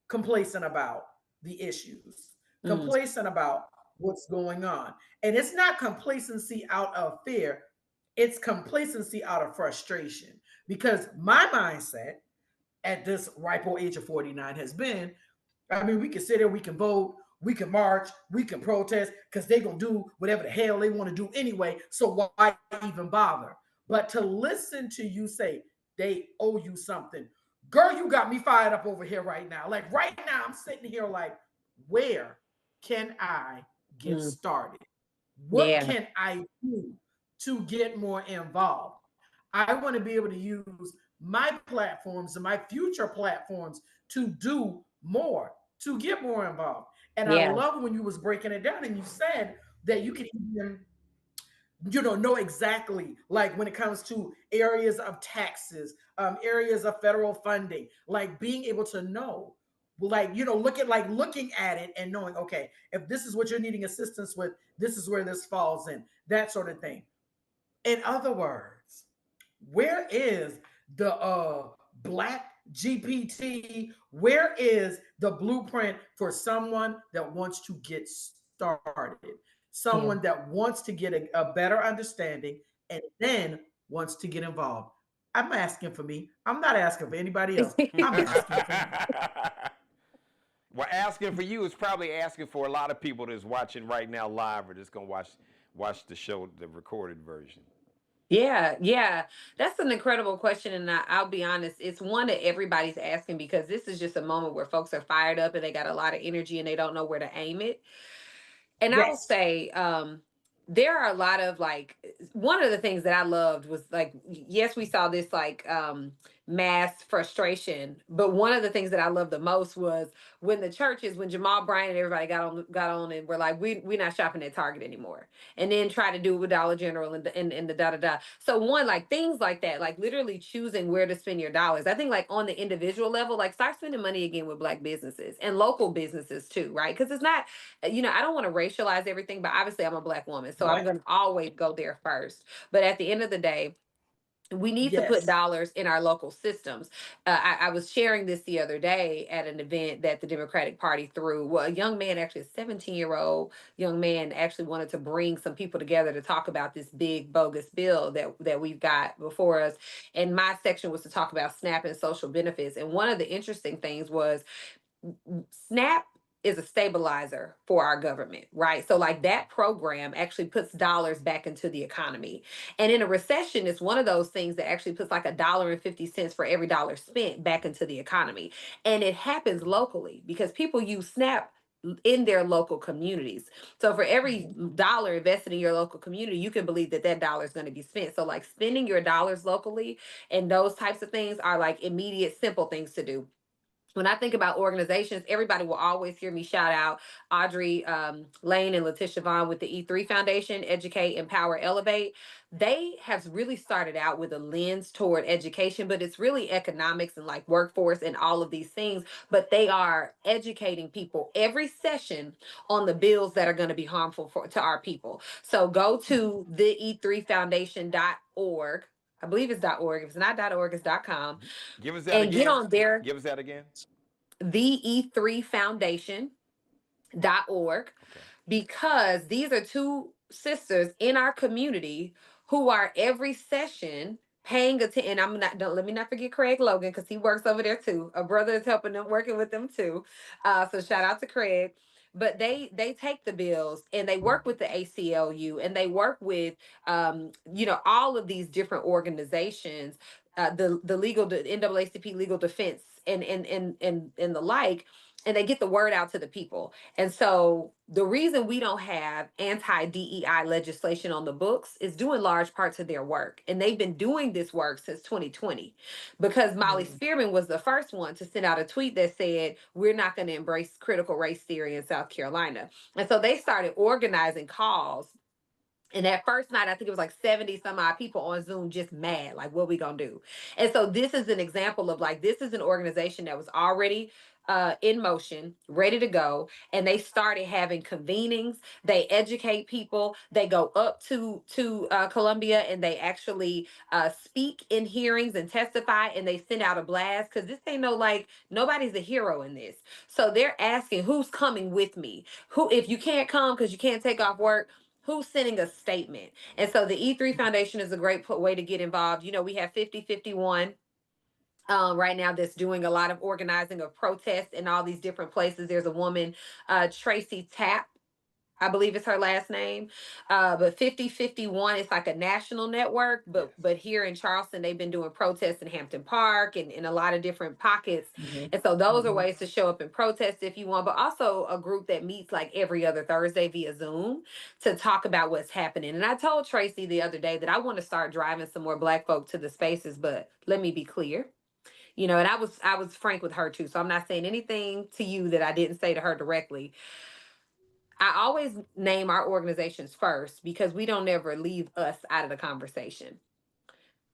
[SPEAKER 3] complacent about the issues, complacent about what's going on. And it's not complacency out of fear, it's complacency out of frustration. Because my mindset at this ripe old age of 49 has been, I mean, we can sit here, we can vote, we can march, we can protest, because they're going to do whatever the hell they want to do anyway. So why even bother? But to listen to you say they owe you something, girl, you got me fired up over here right now. Like right now, I'm sitting here like, where can I get started? What can I do to get more involved? I want to be able to use my platforms and my future platforms to do more, to get more involved. And I love when you was breaking it down and you said that you can even, know exactly, like when it comes to areas of taxes, areas of federal funding, like being able to know like looking at it and knowing, okay, if this is what you're needing assistance with, this is where this falls in, that sort of thing. In other words, where is the black GPT? Where is the blueprint for someone that wants to get started, someone
[SPEAKER 4] Yeah.
[SPEAKER 3] that wants to get a better understanding and then wants to get involved? I'm asking for me. I'm not asking for anybody else. I'm asking for me.
[SPEAKER 2] Well, asking for you is probably asking for a lot of people that's watching right now live or just gonna watch the show, the recorded version.
[SPEAKER 4] Yeah, yeah. That's an incredible question. And I'll be honest, it's one that everybody's asking because this is just a moment where folks are fired up and they got a lot of energy and they don't know where to aim it. And I will
[SPEAKER 3] Yes.
[SPEAKER 4] say, there are a lot of like, one of the things that I loved was like, yes, we saw this like mass frustration, but one of the things that I loved the most was when the churches, when Jamal Bryant and everybody got on and were like, we're not shopping at Target anymore, and then try to do it with Dollar General and the da da da. So one, like things like that, like literally choosing where to spend your dollars. I think like on the individual level, like start spending money again with Black businesses and local businesses too, right? Because it's not, I don't want to racialize everything, but obviously I'm a Black woman, so I'm
[SPEAKER 3] Right.
[SPEAKER 4] going to always go there first. But at the end of the day, we need to put
[SPEAKER 3] Yes.
[SPEAKER 4] dollars in our local systems. I was sharing this the other day at an event that the Democratic Party threw. Well, a young man, actually a 17-year-old young man, actually wanted to bring some people together to talk about this big bogus bill that we've got before us. And my section was to talk about SNAP and social benefits. And one of the interesting things was SNAP is a stabilizer for our government, right? So, like that program actually puts dollars back into the economy. And in a recession, it's one of those things that actually puts like $1.50 for every dollar spent back into the economy. And it happens locally because people use SNAP in their local communities. So for every
[SPEAKER 3] Mhm.
[SPEAKER 4] dollar invested in your local community, you can believe that that dollar is going to be spent. So like spending your dollars locally and those types of things are like immediate, simple things to do. When I think about organizations, everybody will always hear me shout out Audrey Lane and Letitia Vaughn with the E3 Foundation, Educate, Empower, Elevate. They have really started out with a lens toward education, but it's really economics and like workforce and all of these things. But they are educating people every session on the bills that are going to be harmful to our people. So go to the e3foundation.org. I believe it's .org. If it's not .org, it's .com.
[SPEAKER 2] Give us that
[SPEAKER 4] And get
[SPEAKER 2] again.
[SPEAKER 4] on there,
[SPEAKER 2] Give us that again.
[SPEAKER 4] the e3foundation.org,
[SPEAKER 2] Okay.
[SPEAKER 4] because these are two sisters in our community who are every session paying attention. And I'm not, don't let me not forget Craig Logan, because he works over there too. A brother is helping them, working with them too. So shout out to Craig. But they take the bills and they work with the ACLU and they work with all of these different organizations, the legal, the NAACP legal defense and the like, and they get the word out to the people. And so the reason we don't have anti-DEI legislation on the books is due in large part to their work. And they've been doing this work since 2020, because Molly
[SPEAKER 3] Mhm.
[SPEAKER 4] Spearman was the first one to send out a tweet that said, we're not going to embrace critical race theory in South Carolina. And so they started organizing calls, and that first night, I think it was like 70 some odd people on Zoom, just mad, like, what we gonna do? And so this is an example of like, this is an organization that was already in motion, ready to go. And they started having convenings. They educate people. They go up to Columbia and they actually speak in hearings and testify. And they send out a blast, because this ain't no like, nobody's a hero in this. So they're asking, who's coming with me? Who, if you can't come because you can't take off work, who's sending a statement? And so the E3 Foundation is a great way to get involved. We have 5051 right now that's doing a lot of organizing of protests in all these different places. There's a woman, Tracy Tapp, I believe it's her last name. But 5051 is like a national network,
[SPEAKER 2] Yes.
[SPEAKER 4] but here in Charleston, they've been doing protests in Hampton Park and in a lot of different pockets.
[SPEAKER 3] Mhm.
[SPEAKER 4] And so those are
[SPEAKER 3] Mhm.
[SPEAKER 4] ways to show up and protest if you want, but also a group that meets like every other Thursday via Zoom to talk about what's happening. And I told Tracy the other day that I want to start driving some more Black folk to the spaces, but let me be clear. And I was frank with her too. So I'm not saying anything to you that I didn't say to her directly. I always name our organizations first because we don't ever leave us out of the conversation.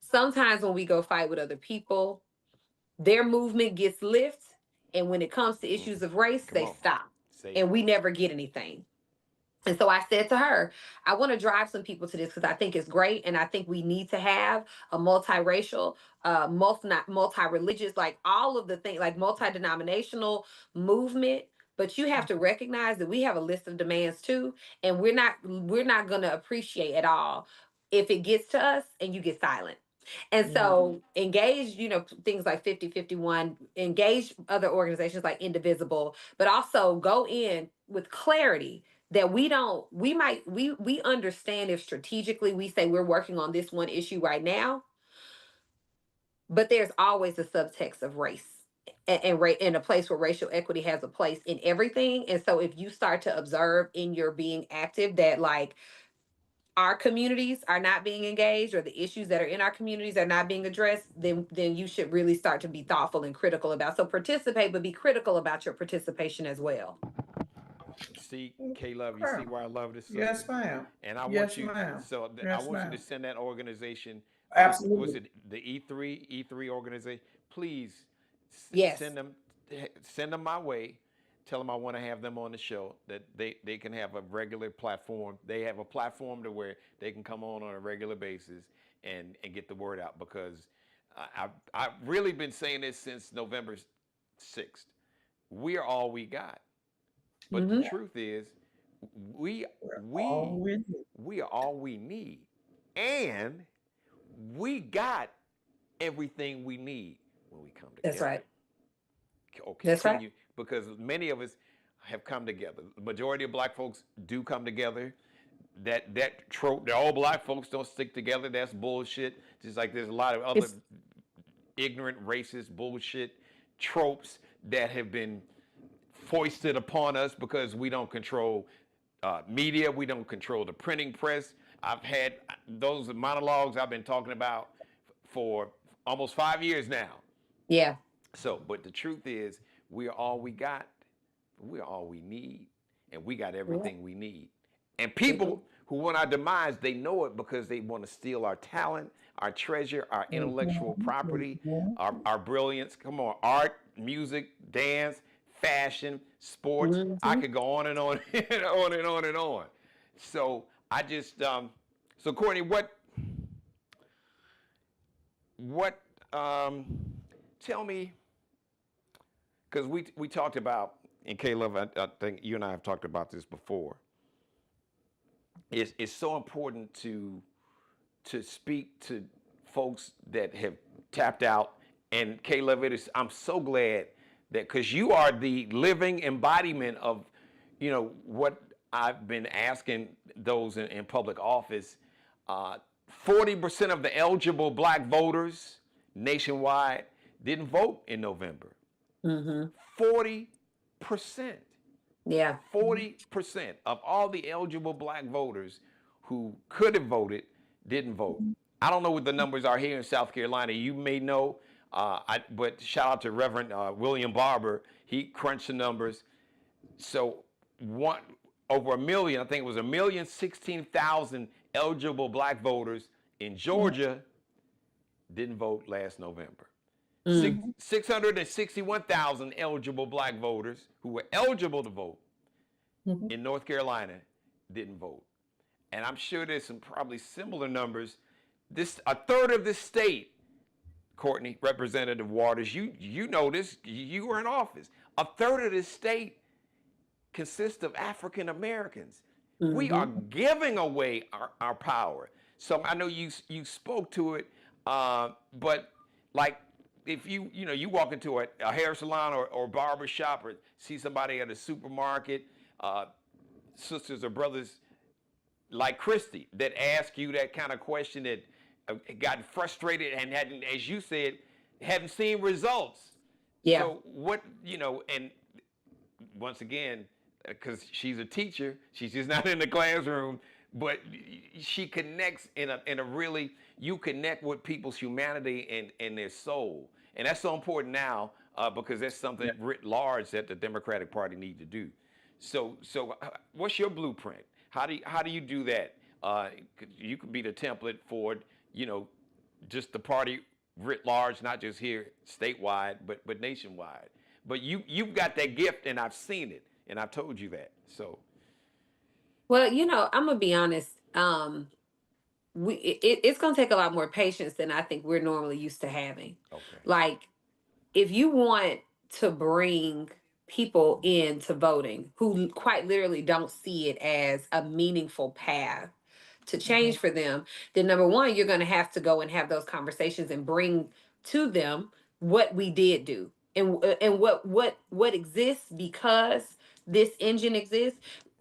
[SPEAKER 4] Sometimes when we go fight with other people, their movement gets lift And when it comes to issues of race,
[SPEAKER 2] Come
[SPEAKER 4] they
[SPEAKER 2] on.
[SPEAKER 4] stop.
[SPEAKER 2] Say it.
[SPEAKER 4] And we never get anything. And so I said to her, I want to drive some people to this because I think it's great. And I think we need to have a multiracial, multi-religious, like all of the things, like multi-denominational movement. But you have to recognize that we have a list of demands too. And we're not gonna appreciate at all if it gets to us and you get silent. And so engage, things like 5051, engage other organizations like Indivisible, but also go in with clarity that we understand if strategically we say we're working on this one issue right now, but there's always a subtext of race and in a place where racial equity has a place in everything. And so if you start to observe in your being active that like our communities are not being engaged or the issues that are in our communities are not being addressed, then you should really start to be thoughtful and critical about. So participate, but be critical about your participation as well.
[SPEAKER 2] See, K-Love, you see
[SPEAKER 3] Okay.
[SPEAKER 2] why I love this sister?
[SPEAKER 3] Yes, ma'am.
[SPEAKER 2] And I want
[SPEAKER 3] Yes,
[SPEAKER 2] you,
[SPEAKER 3] ma'am.
[SPEAKER 2] I
[SPEAKER 3] Yes,
[SPEAKER 2] want you to
[SPEAKER 3] ma'am.
[SPEAKER 2] send that organization, was
[SPEAKER 3] Absolutely.
[SPEAKER 2] it the E3 organization? Please
[SPEAKER 4] Yes.
[SPEAKER 2] send them my way. Tell them I want to have them on the show, that they can have a regular platform. They have a platform to where they can come on a regular basis and get the word out, because I've really been saying this since November 6th. We are all we got. But the
[SPEAKER 4] Hmm.
[SPEAKER 2] truth is, we
[SPEAKER 3] All
[SPEAKER 2] we
[SPEAKER 3] we need.
[SPEAKER 2] we are all we need, and we got everything we need when we come
[SPEAKER 4] That's
[SPEAKER 2] together.
[SPEAKER 4] right.
[SPEAKER 2] Or
[SPEAKER 4] That's right.
[SPEAKER 2] continue, because many of us have come together. The majority of black folks do come together. That trope that all black folks don't stick together, that's bullshit. Just like there's a lot of other
[SPEAKER 4] It's
[SPEAKER 2] ignorant, racist bullshit tropes that have been foisted upon us because we don't control media, we don't control the printing press. I've had those monologues I've been talking about for almost 5 years now.
[SPEAKER 4] yeah.
[SPEAKER 2] So, but the truth is, we are all we got, we are all we need, and we got
[SPEAKER 4] Yeah.
[SPEAKER 2] everything we need. And people who want our demise, they know it because they want to steal our talent, our treasure, our intellectual property, our brilliance. Come on, art, music, dance, fashion, sports. I
[SPEAKER 4] Hmm.
[SPEAKER 2] could go on and on and on and on and on. So I just, so Courtney, what, tell me, because we talked about, and Caleb, I think you and I have talked about this before. It's so important to speak to folks that have tapped out. And Caleb, I'm so glad that, because you are the living embodiment of, what I've been asking those in public office. 40% of the eligible black voters nationwide didn't vote in November.
[SPEAKER 4] Hmm.
[SPEAKER 2] 40%.
[SPEAKER 4] Yeah.
[SPEAKER 2] 40% of all the eligible black voters who could have voted didn't vote. I don't know what the numbers are here in South Carolina. You may know, but shout out to Reverend William Barber. He crunched the numbers. So over a million, I think it was 1,016,000 eligible black voters in Georgia didn't vote last November.
[SPEAKER 4] Mm.
[SPEAKER 2] 661,000 eligible black voters who were eligible to vote in North Carolina didn't vote. And I'm sure there's some probably similar numbers. A third of this state, Courtney, Representative Waters, you know this, you were in office. A third of this state consists of African Americans. We are giving away our power. So I know you spoke to it, but like, if you walk into a hair salon or barber shop, or see somebody at a supermarket, sisters or brothers like Christy that ask you that kind of question, that got frustrated and hadn't, as you said, hadn't seen results.
[SPEAKER 4] Yeah.
[SPEAKER 2] So and once again, because she's a teacher, she's just not in the classroom, but she connects in a really, you connect with people's humanity and their soul. And that's so important now, because that's something writ large that the Democratic Party need to do. So what's your blueprint? How do you do that? You could be the template for, just the party writ large, not just here statewide, but nationwide. But you've got that gift, and I've seen it, and I've told you that. So
[SPEAKER 4] Well, I'm gonna be honest. It's gonna take a lot more patience than I think we're normally used to having.
[SPEAKER 2] okay,
[SPEAKER 4] Like, if you want to bring people into voting who quite literally don't see it as a meaningful path to change for them, then number one, you're going to have to go and have those conversations and bring to them what we did do, and what exists because this engine exists.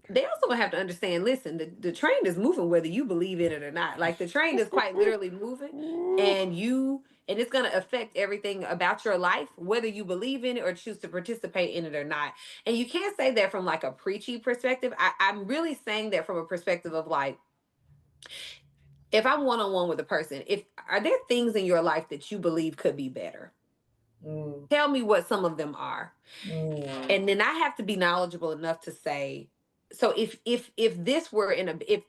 [SPEAKER 4] They also gonna have to understand, listen, the train is moving whether you believe in it or not. Like, the train is quite literally moving, and it's going to affect everything about your life, whether you believe in it or choose to participate in it or not. And you can't say that from like a preachy perspective. I'm really saying that from a perspective of like, if I'm one-on-one with a person, if are there things in your life that you believe could be better? Tell me what some of them are. And then I have to be knowledgeable enough to say, so if this were in a, if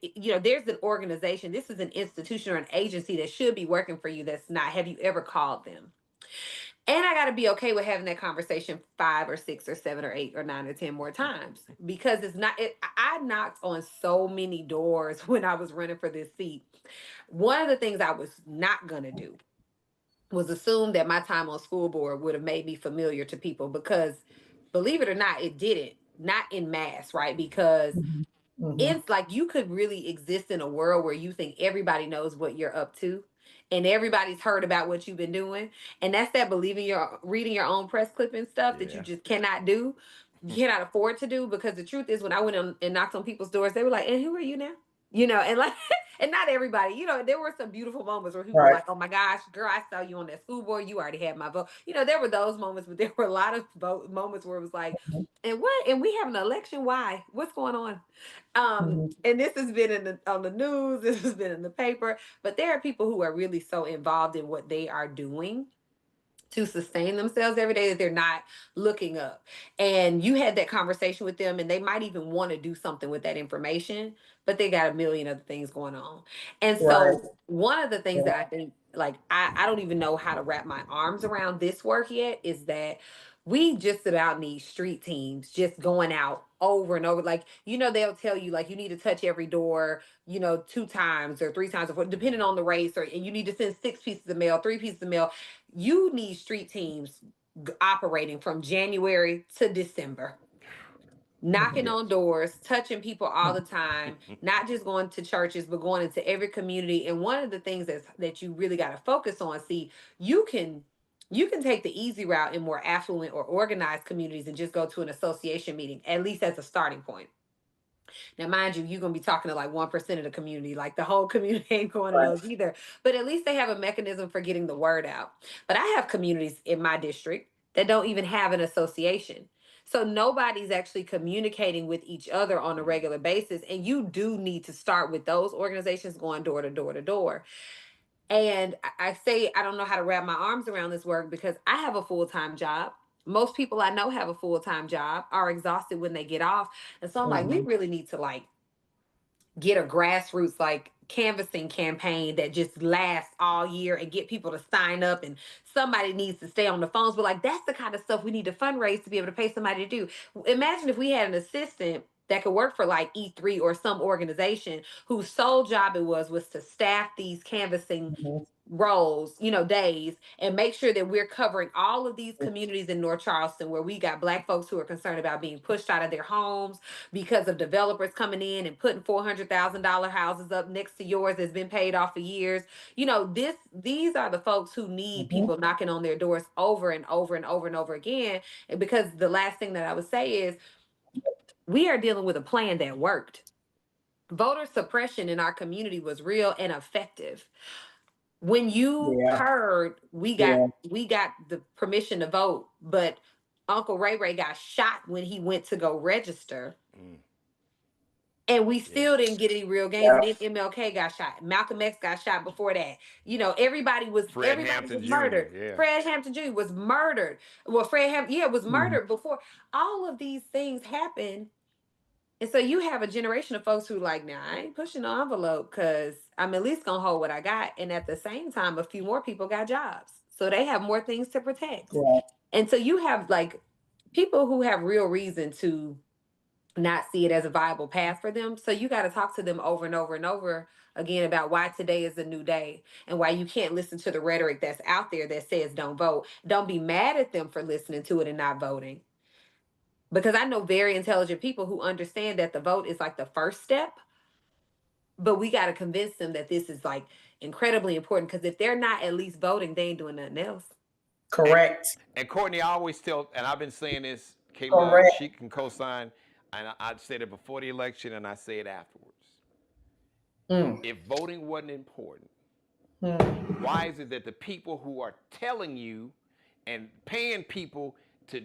[SPEAKER 4] there's an organization, this is an institution or an agency that should be working for you, that's not, have you ever called them? And I got to be okay with having that conversation 5 or 6 or 7 or 8 or 9 or 10 more times, because it's not, I knocked on so many doors when I was running for this seat. One of the things I was not going to do was assume that my time on school board would have made me familiar to people, because believe it or not, it didn't. Not in mass, right? Because it's like you could really exist in a world where you think everybody knows what you're up to and everybody's heard about what you've been doing. And that's that believing your reading your own press clipping stuff that you
[SPEAKER 2] yeah.
[SPEAKER 4] just cannot do. You cannot afford to do, because the truth is, when I went on and knocked on people's doors, they were like, and who are you now? And like, and not everybody, there were some beautiful moments where people were like, oh my gosh, girl, I saw you on that school board. You already had my vote. There were those moments, but there were a lot of moments where it was like, and what? And we have an election? Why? What's going on? And this has been on the news. This has been in the paper. But there are people who are really so involved in what they are doing to sustain themselves every day that they're not looking up. And you had that conversation with them, and they might even want to do something with that information, but they got a million other things going on. And so one of the things that I think, like, I don't even know how to wrap my arms around this work yet, is that we just about need street teams just going out over and over. Like, they'll tell you, like, you need to touch every door, 2 times or 3 times, or 4, depending on the race, and you need to send 6 pieces of mail, 3 pieces of mail. You need street teams operating from January to December, knocking on doors, touching people all the time, not just going to churches, but going into every community. And one of the things that you really got to focus on, see, you can take the easy route in more affluent or organized communities and just go to an association meeting, at least as a starting point. Now, mind you, you're going to be talking to like 1% of the community. Like, the whole community ain't going to those either. But at least they have a mechanism for getting the word out. But I have communities in my district that don't even have an association. So nobody's actually communicating with each other on a regular basis. And you do need to start with those organizations going door to door to door. And I say I don't know how to wrap my arms around this work, because I have a full-time job. Most people I know have a full-time job, are exhausted when they get off. And so I'm like, we really need to like get a grassroots like canvassing campaign that just lasts all year and get people to sign up, and somebody needs to stay on the phones. But like, that's the kind of stuff we need to fundraise to be able to pay somebody to do. Imagine if we had an assistant that could work for like E3 or some organization whose sole job it was to staff these canvassing roles, days, and make sure that we're covering all of these communities in North Charleston where we got Black folks who are concerned about being pushed out of their homes because of developers coming in and putting $400,000 houses up next to yours that's been paid off for years. These are the folks who need people knocking on their doors over and over and over and over again. And because the last thing that I would say is, we are dealing with a plan that worked. Voter suppression in our community was real and effective. When you heard we got the permission to vote, but Uncle Ray Ray got shot when he went to go register, and we still didn't get any real gains. And then MLK got shot. Malcolm X got shot before that. Everybody was murdered.
[SPEAKER 2] Yeah.
[SPEAKER 4] Fred Hampton Jr. was murdered. Well, Fred Hampton, was murdered before all of these things happened. And so you have a generation of folks who like, now I ain't pushing the envelope because I'm at least gonna hold what I got. And at the same time, a few more people got jobs, so they have more things to protect. And so you have like people who have real reason to not see it as a viable path for them. So you got to talk to them over and over and over again about why today is a new day and why you can't listen to the rhetoric that's out there that says don't vote. Don't be mad at them for listening to it and not voting. Because I know very intelligent people who understand that the vote is like the first step, but we got to convince them that this is like incredibly important, because if they're not at least voting, they ain't doing nothing else.
[SPEAKER 3] Correct.
[SPEAKER 2] And Courtney, I always tell, and I've been saying this, Kayla,
[SPEAKER 3] Correct.
[SPEAKER 2] she can co-sign, and I said it before the election, and I say it afterwards. If voting wasn't important, why is it that the people who are telling you and paying people to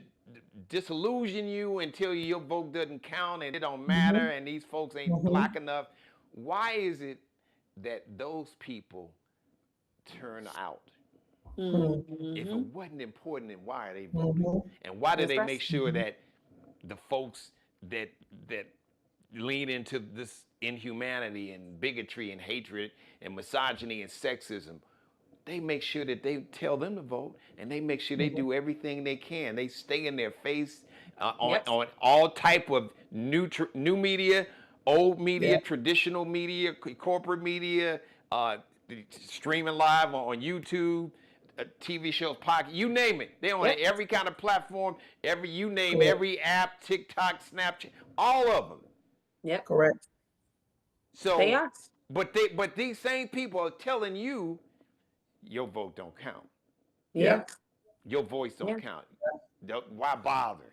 [SPEAKER 2] disillusion you and tell you your vote doesn't count and it don't matter and these folks ain't black enough, why is it that those people turn out? If it wasn't important, then why are they voting? And why do they make sure that the folks that lean into this inhumanity and bigotry and hatred and misogyny and sexism, they make sure that they tell them to vote, and they make sure they do everything they can. They stay in their face on all type of new media, old media, traditional media, corporate media, streaming live on YouTube, TV shows, podcast, you name it. They're on every kind of platform, every app, TikTok, Snapchat, all of them.
[SPEAKER 4] Yep.
[SPEAKER 3] Correct.
[SPEAKER 2] So
[SPEAKER 4] they are.
[SPEAKER 2] But these same people are telling you your vote don't count.
[SPEAKER 4] Yeah.
[SPEAKER 2] Your voice don't count. Why bother?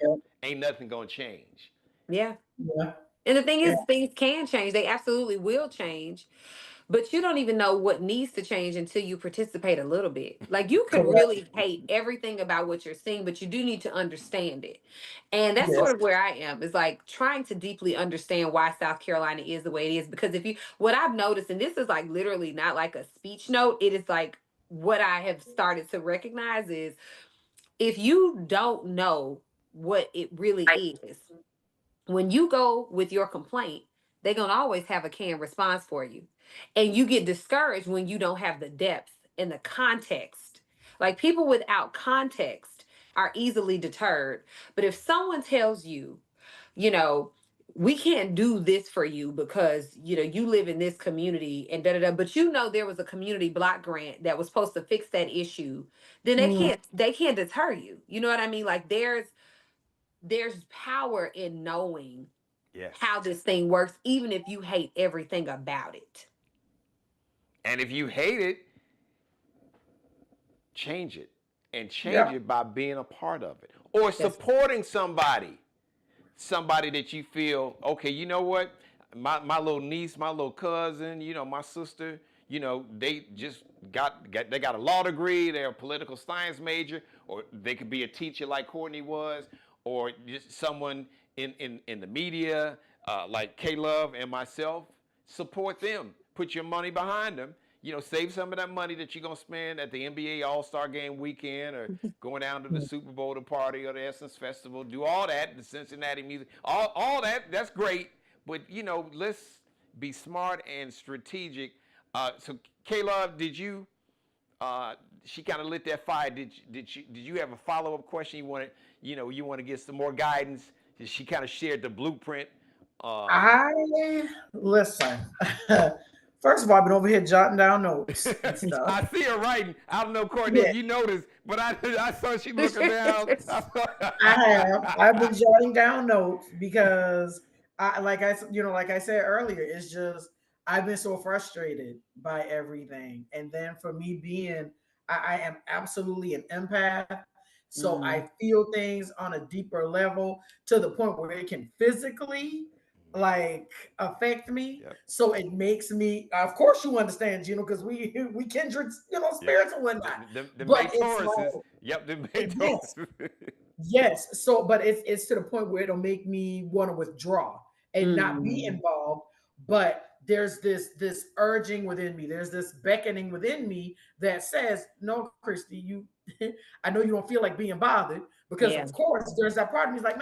[SPEAKER 2] Ain't nothing gonna change.
[SPEAKER 4] Yeah.
[SPEAKER 3] Yeah.
[SPEAKER 4] And the thing is, things can change. They absolutely will change. But you don't even know what needs to change until you participate a little bit. Like, you could really hate everything about what you're seeing, but you do need to understand it. And that's sort of where I am, is like trying to deeply understand why South Carolina is the way it is. Because what I've noticed, and this is like literally not like a speech note, it is like what I have started to recognize is, if you don't know what it really is, when you go with your complaint, they're going to always have a canned response for you. And you get discouraged when you don't have the depth and the context. Like, people without context are easily deterred. But if someone tells you, you know, we can't do this for you because, you live in this community and da da da, but there was a community block grant that was supposed to fix that issue, then they can't deter you. You know what I mean? Like, there's power in knowing how this thing works, even if you hate everything about it.
[SPEAKER 2] And if you hate it, change it. And change it by being a part of it. Or supporting somebody that you feel, okay, you know what? My little niece, my little cousin, my sister, they just they got a law degree, they're a political science major, or they could be a teacher like Courtney was, or just someone in the media, like K-Love and myself. Support them. Put your money behind them. Save some of that money that you're going to spend at the NBA All-Star Game weekend, or going down to the Super Bowl party or the Essence Festival. Do all that, the Cincinnati music, all that. That's great. But, let's be smart and strategic. So, K-Love, did you, she kind of lit that fire. Did you have a follow-up question? You want to get some more guidance? She kind of shared the blueprint.
[SPEAKER 3] Listen. First of all, I've been over here jotting down notes and stuff.
[SPEAKER 2] I see her writing. I don't know, Courtney, if you noticed, but I saw she looking down.
[SPEAKER 3] I've been jotting down notes because like I said earlier, it's just I've been so frustrated by everything. And then for me I am absolutely an empath. So I feel things on a deeper level, to the point where it can physically affect me. So it makes me, of course you understand, Geno, because we kindred, spirits and whatnot.
[SPEAKER 2] But it's
[SPEAKER 3] yes. So, but it's to the point where it'll make me want to withdraw and not be involved. But there's this urging within me. There's this beckoning within me that says, no, Christy, you I know you don't feel like being bothered, because of course there's that part of me like,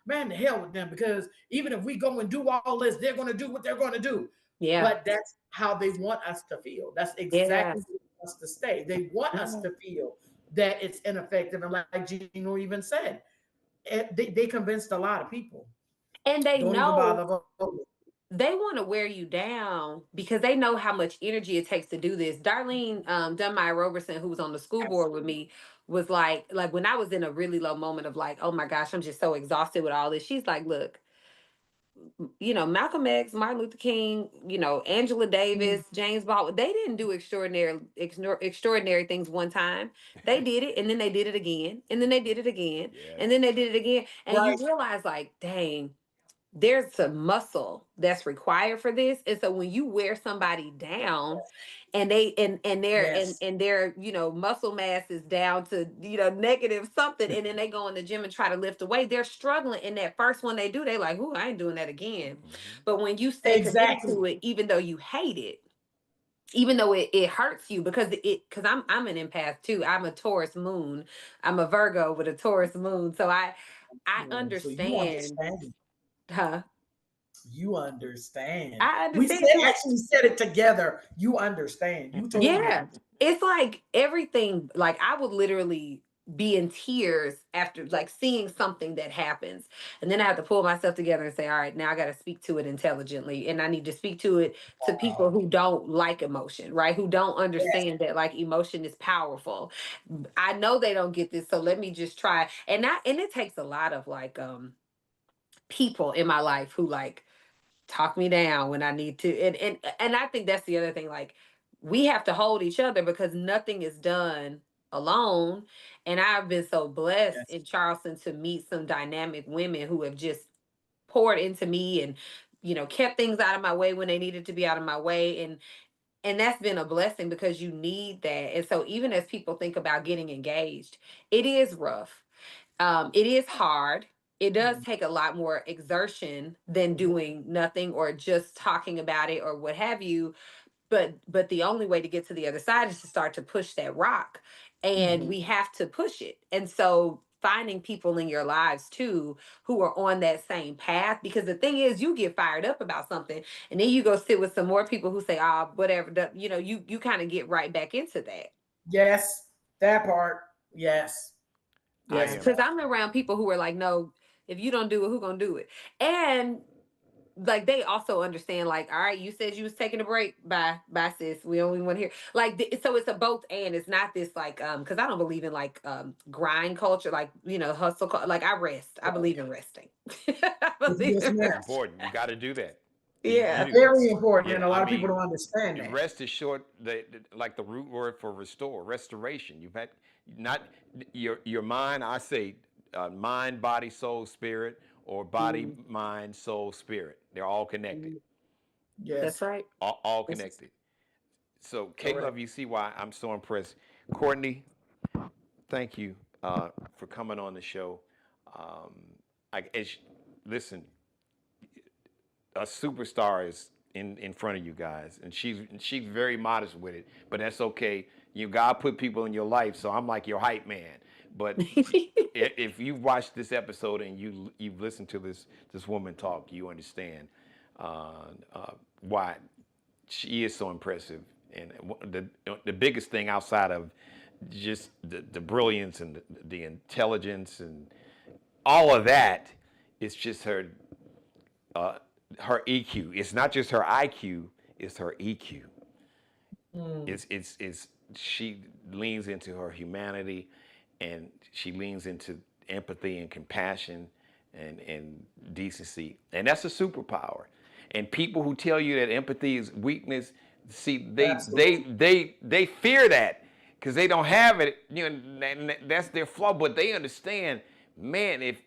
[SPEAKER 3] man, the hell with them, because even if we go and do all this, they're going to do what they're going to do. Yeah. But that's how they want us to feel. That's exactly what they want us to stay. They want us to feel that it's ineffective. And like Geno even said, They convinced a lot of people.
[SPEAKER 4] And they
[SPEAKER 3] Don't even
[SPEAKER 4] know
[SPEAKER 3] bother voting.
[SPEAKER 4] they want to wear you down because they know how much energy it takes to do this. Darlene Dunmire Roberson, who was on the school board with me, was like when I was in a really low moment of like, oh my gosh, I'm just so exhausted with all this. She's like, look, Malcolm X, Martin Luther King, Angela
[SPEAKER 3] Mm.
[SPEAKER 4] Davis, James Baldwin, they didn't do extraordinary things one time. They did it, and then they did it again, and then they did it again,
[SPEAKER 2] Yes.
[SPEAKER 4] and then they did it again. And you
[SPEAKER 3] Right.
[SPEAKER 4] realize, like, dang, there's some muscle that's required for this. And so when you wear somebody down and they and their
[SPEAKER 3] Yes.
[SPEAKER 4] and their muscle mass is down to negative something, and then they go in the gym and try to lift away, they're struggling. And that first one they do, they like, "Ooh, I ain't doing that again."
[SPEAKER 2] Mhm.
[SPEAKER 4] But when you stay committed
[SPEAKER 3] Exactly.
[SPEAKER 4] to it, even though you hate it, even though it hurts you, because I'm an empath too. I'm a Taurus moon. I'm a Virgo with a Taurus moon. So I
[SPEAKER 3] So you
[SPEAKER 4] understand.
[SPEAKER 3] understand.
[SPEAKER 4] Huh?
[SPEAKER 3] You understand.
[SPEAKER 4] I
[SPEAKER 3] We
[SPEAKER 4] understand
[SPEAKER 3] said
[SPEAKER 4] too.
[SPEAKER 3] actually said it together. You understand. You totally
[SPEAKER 4] Yeah.
[SPEAKER 3] understand.
[SPEAKER 4] It's like everything, like I would literally be in tears after like seeing something that happens. And then I have to pull myself together and say, all right, now I got to speak to it intelligently. And I need to speak to it to people
[SPEAKER 3] Wow.
[SPEAKER 4] who don't like emotion, right? Who don't
[SPEAKER 3] Yes.
[SPEAKER 4] understand that like emotion is powerful. I know they don't get this, so let me just try. And it takes a lot of like people in my life who like talk me down when I need to. And I think that's the other thing. Like we have to hold each other because nothing is done alone. And I've been so blessed
[SPEAKER 3] Yes.
[SPEAKER 4] in Charleston to meet some dynamic women who have just poured into me and kept things out of my way when they needed to be out of my way. And that's been a blessing because you need that. And so even as people think about getting engaged, it is rough. It is hard. It does
[SPEAKER 3] Mhm.
[SPEAKER 4] take a lot more exertion than doing nothing or just talking about it or what have you. But the only way to get to the other side is to start to push that rock. And
[SPEAKER 3] Mhm.
[SPEAKER 4] we have to push it. And so finding people in your lives too who are on that same path, because the thing is you get fired up about something and then you go sit with some more people who say, oh, whatever, you kind of get right back into that.
[SPEAKER 3] Yes. That part. Yes.
[SPEAKER 2] I
[SPEAKER 3] Yes,
[SPEAKER 2] am.
[SPEAKER 4] Because
[SPEAKER 3] ma'am.
[SPEAKER 4] I'm around people who are like, no, if you don't do it, who gonna do it? And like they also understand, like, all right, you said you was taking a break. Bye, sis. We only want to hear like so it's a both and. It's not this like because I don't believe in like grind culture, like like I rest. I
[SPEAKER 3] Right.
[SPEAKER 4] believe in resting. I believe
[SPEAKER 3] Yes,
[SPEAKER 4] in
[SPEAKER 2] That's
[SPEAKER 3] ma'am.
[SPEAKER 4] rest.
[SPEAKER 2] important. You got to do that.
[SPEAKER 4] Yeah.
[SPEAKER 3] Very important,
[SPEAKER 2] Yeah.
[SPEAKER 3] and a
[SPEAKER 2] I
[SPEAKER 3] lot of people
[SPEAKER 2] mean,
[SPEAKER 3] don't understand that.
[SPEAKER 2] rest is short. Like the root word for restore, restoration. You've had not your mind. I say mind, body, soul, spirit, or body,
[SPEAKER 3] Mm,
[SPEAKER 2] mind, soul, spirit. They're all connected.
[SPEAKER 3] mm,
[SPEAKER 4] That's
[SPEAKER 3] yes,
[SPEAKER 4] right.
[SPEAKER 2] All
[SPEAKER 3] this is
[SPEAKER 2] connected. So,
[SPEAKER 3] correct.
[SPEAKER 2] K-Love, you see why I'm so impressed. Courtney, thank you for coming on the show. Um, listen, a superstar is in front of you guys, and she's very modest with it, but that's okay. God put people in your life, so I'm like your hype man. But if you've watched this episode and you've listened to this woman talk, you understand why she is so impressive. And the biggest thing outside of just the brilliance and the intelligence and all of that is just uh, her EQ. It's not just her IQ; it's her EQ.
[SPEAKER 3] Mm,
[SPEAKER 2] It's she leans into her humanity, and she leans into empathy and compassion and decency, and that's a superpower. And people who tell you that empathy is weakness, see,
[SPEAKER 3] absolutely.
[SPEAKER 2] they fear that because they don't have it. That's their flaw. But they understand, man. If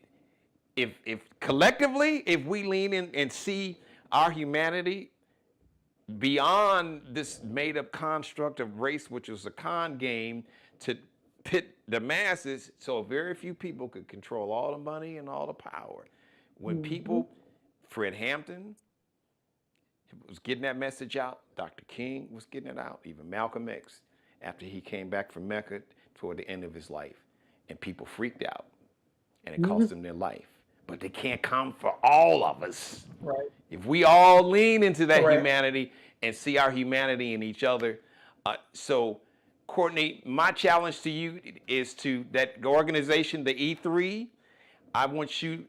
[SPEAKER 2] collectively, if we lean in and see our humanity beyond this made up construct of race, which was a con game to pit the masses, so very few people could control all the money and all the power. When
[SPEAKER 3] Mhm.
[SPEAKER 2] people, Fred Hampton was getting that message out, Dr. King was getting it out, even Malcolm X, after he came back from Mecca toward the end of his life, and people freaked out, and it cost
[SPEAKER 3] Mhm.
[SPEAKER 2] them their life. But they can't come for all of us.
[SPEAKER 3] Right.
[SPEAKER 2] If we all lean into that
[SPEAKER 3] Correct.
[SPEAKER 2] humanity and see our humanity in each other, so Courtney, my challenge to you is to that organization, the E3. I want you,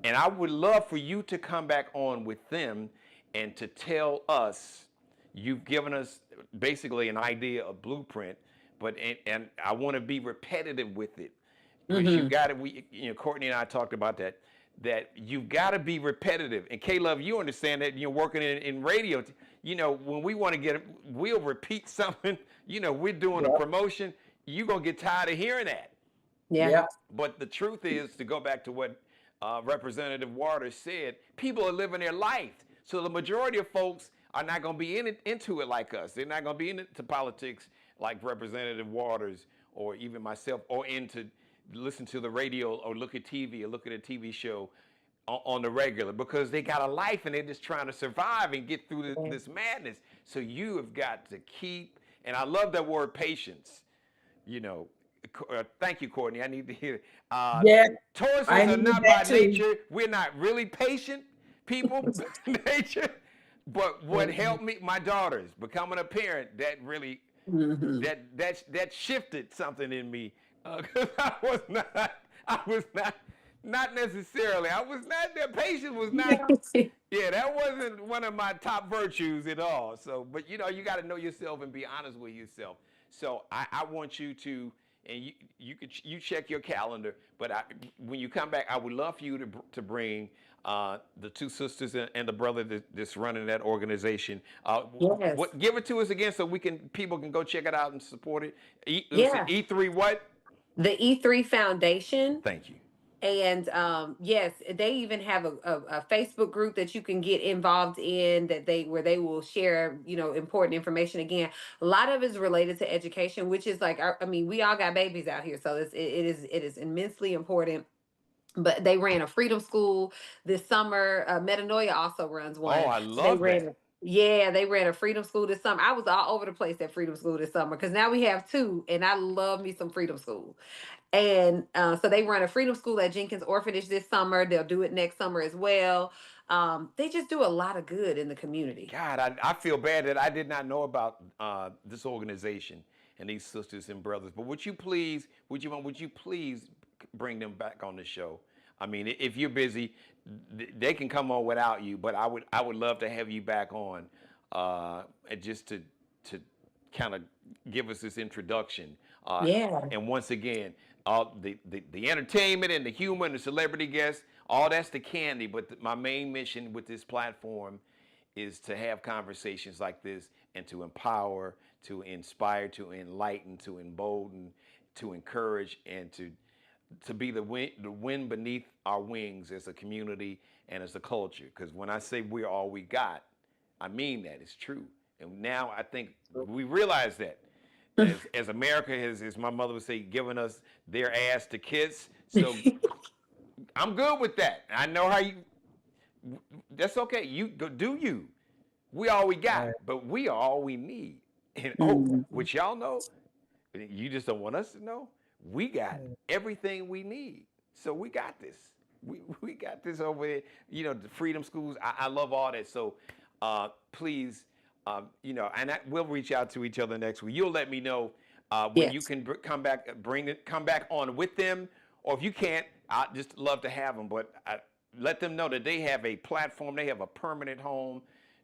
[SPEAKER 2] and I would love for you to come back on with them and to tell us, you've given us basically an idea, a blueprint, but and I want to be repetitive with it because you've
[SPEAKER 4] Hmm.
[SPEAKER 2] got to. Courtney and I talked about that. That you've got to be repetitive. And K-Love, you understand that you're working in radio. When we want to we'll repeat something. We're doing a
[SPEAKER 3] Yep.
[SPEAKER 2] promotion. You're gonna get tired of hearing that.
[SPEAKER 4] Yeah.
[SPEAKER 3] Yep.
[SPEAKER 2] But the truth is, to go back to what Representative Waters said, people are living their life. So the majority of folks are not going to be into it like us. They're not going to be into politics like Representative Waters or even myself, or into listen to the radio or look at TV or look at a TV show on the regular, because they got a life and they're just trying to survive and get through this madness. So you have got to keep, and I love that word, patience. Thank you, Courtney. I need to hear it.
[SPEAKER 3] Yeah,
[SPEAKER 2] Tauruses
[SPEAKER 3] I
[SPEAKER 2] are
[SPEAKER 3] needed
[SPEAKER 2] not by
[SPEAKER 3] that too.
[SPEAKER 2] nature. We're not really patient people by nature. But what helped me, my daughters, becoming a parent, that really
[SPEAKER 4] Hmm.
[SPEAKER 2] that shifted something in me. Because I was not necessarily. I was not that patience was not. Yeah, that wasn't one of my top virtues at all. So, but you got to know yourself and be honest with yourself. So I want you to, and you check your calendar. But when you come back, I would love for you to bring the two sisters and the brother that's running that organization.
[SPEAKER 4] Yes.
[SPEAKER 2] Give it to us again so people can go check it out and support it.
[SPEAKER 4] Yeah.
[SPEAKER 2] E3 what?
[SPEAKER 4] The E3 Foundation.
[SPEAKER 2] Thank you.
[SPEAKER 4] And yes, they even have a Facebook group that you can get involved in, where they will share, important information. Again, a lot of it is related to education, which is like, I mean, we all got babies out here, so it is immensely important. But they ran a freedom school this summer. Metanoia also runs
[SPEAKER 2] Oh,
[SPEAKER 4] one.
[SPEAKER 2] I
[SPEAKER 4] So they
[SPEAKER 2] love
[SPEAKER 4] ran,
[SPEAKER 2] that.
[SPEAKER 4] yeah, they ran a freedom school this summer. I was all over the place at freedom school this summer because now we have two, and I love me some freedom school. And so they run a freedom school at Jenkins Orphanage this summer. They'll do it next summer as well. They just do a lot of good in the community.
[SPEAKER 2] God, I feel bad that I did not know about this organization and these sisters and brothers. But would you please bring them back on the show? I mean, if you're busy, they can come on without you. But I would love to have you back on, and just to kind of give us this introduction.
[SPEAKER 4] Yeah.
[SPEAKER 2] And once again, all the entertainment and the humor and the celebrity guests, all that's the candy. But my main mission with this platform is to have conversations like this and to empower, to inspire, to enlighten, to embolden, to encourage, and to be the wind beneath our wings as a community and as a culture. Because when I say we're all we got, I mean that. It's true. And now I think we realize that. As America has, as my mother would say, given us their ass to kiss. So I'm good with that. I know how you. That's okay. You go do you. We all we got,
[SPEAKER 3] Right.
[SPEAKER 2] but we are all we need. And
[SPEAKER 4] Mhm.
[SPEAKER 2] which y'all know, you just don't want us to know. We got everything we need, so we got this. We got this over there. The freedom schools. I love all that. So please, and we'll reach out to each other next week. You'll let me know when you
[SPEAKER 4] Yes.
[SPEAKER 2] can come back, come back on with them, or if you can't, I'd just love to have them. But let them know that they have a platform, they have a permanent home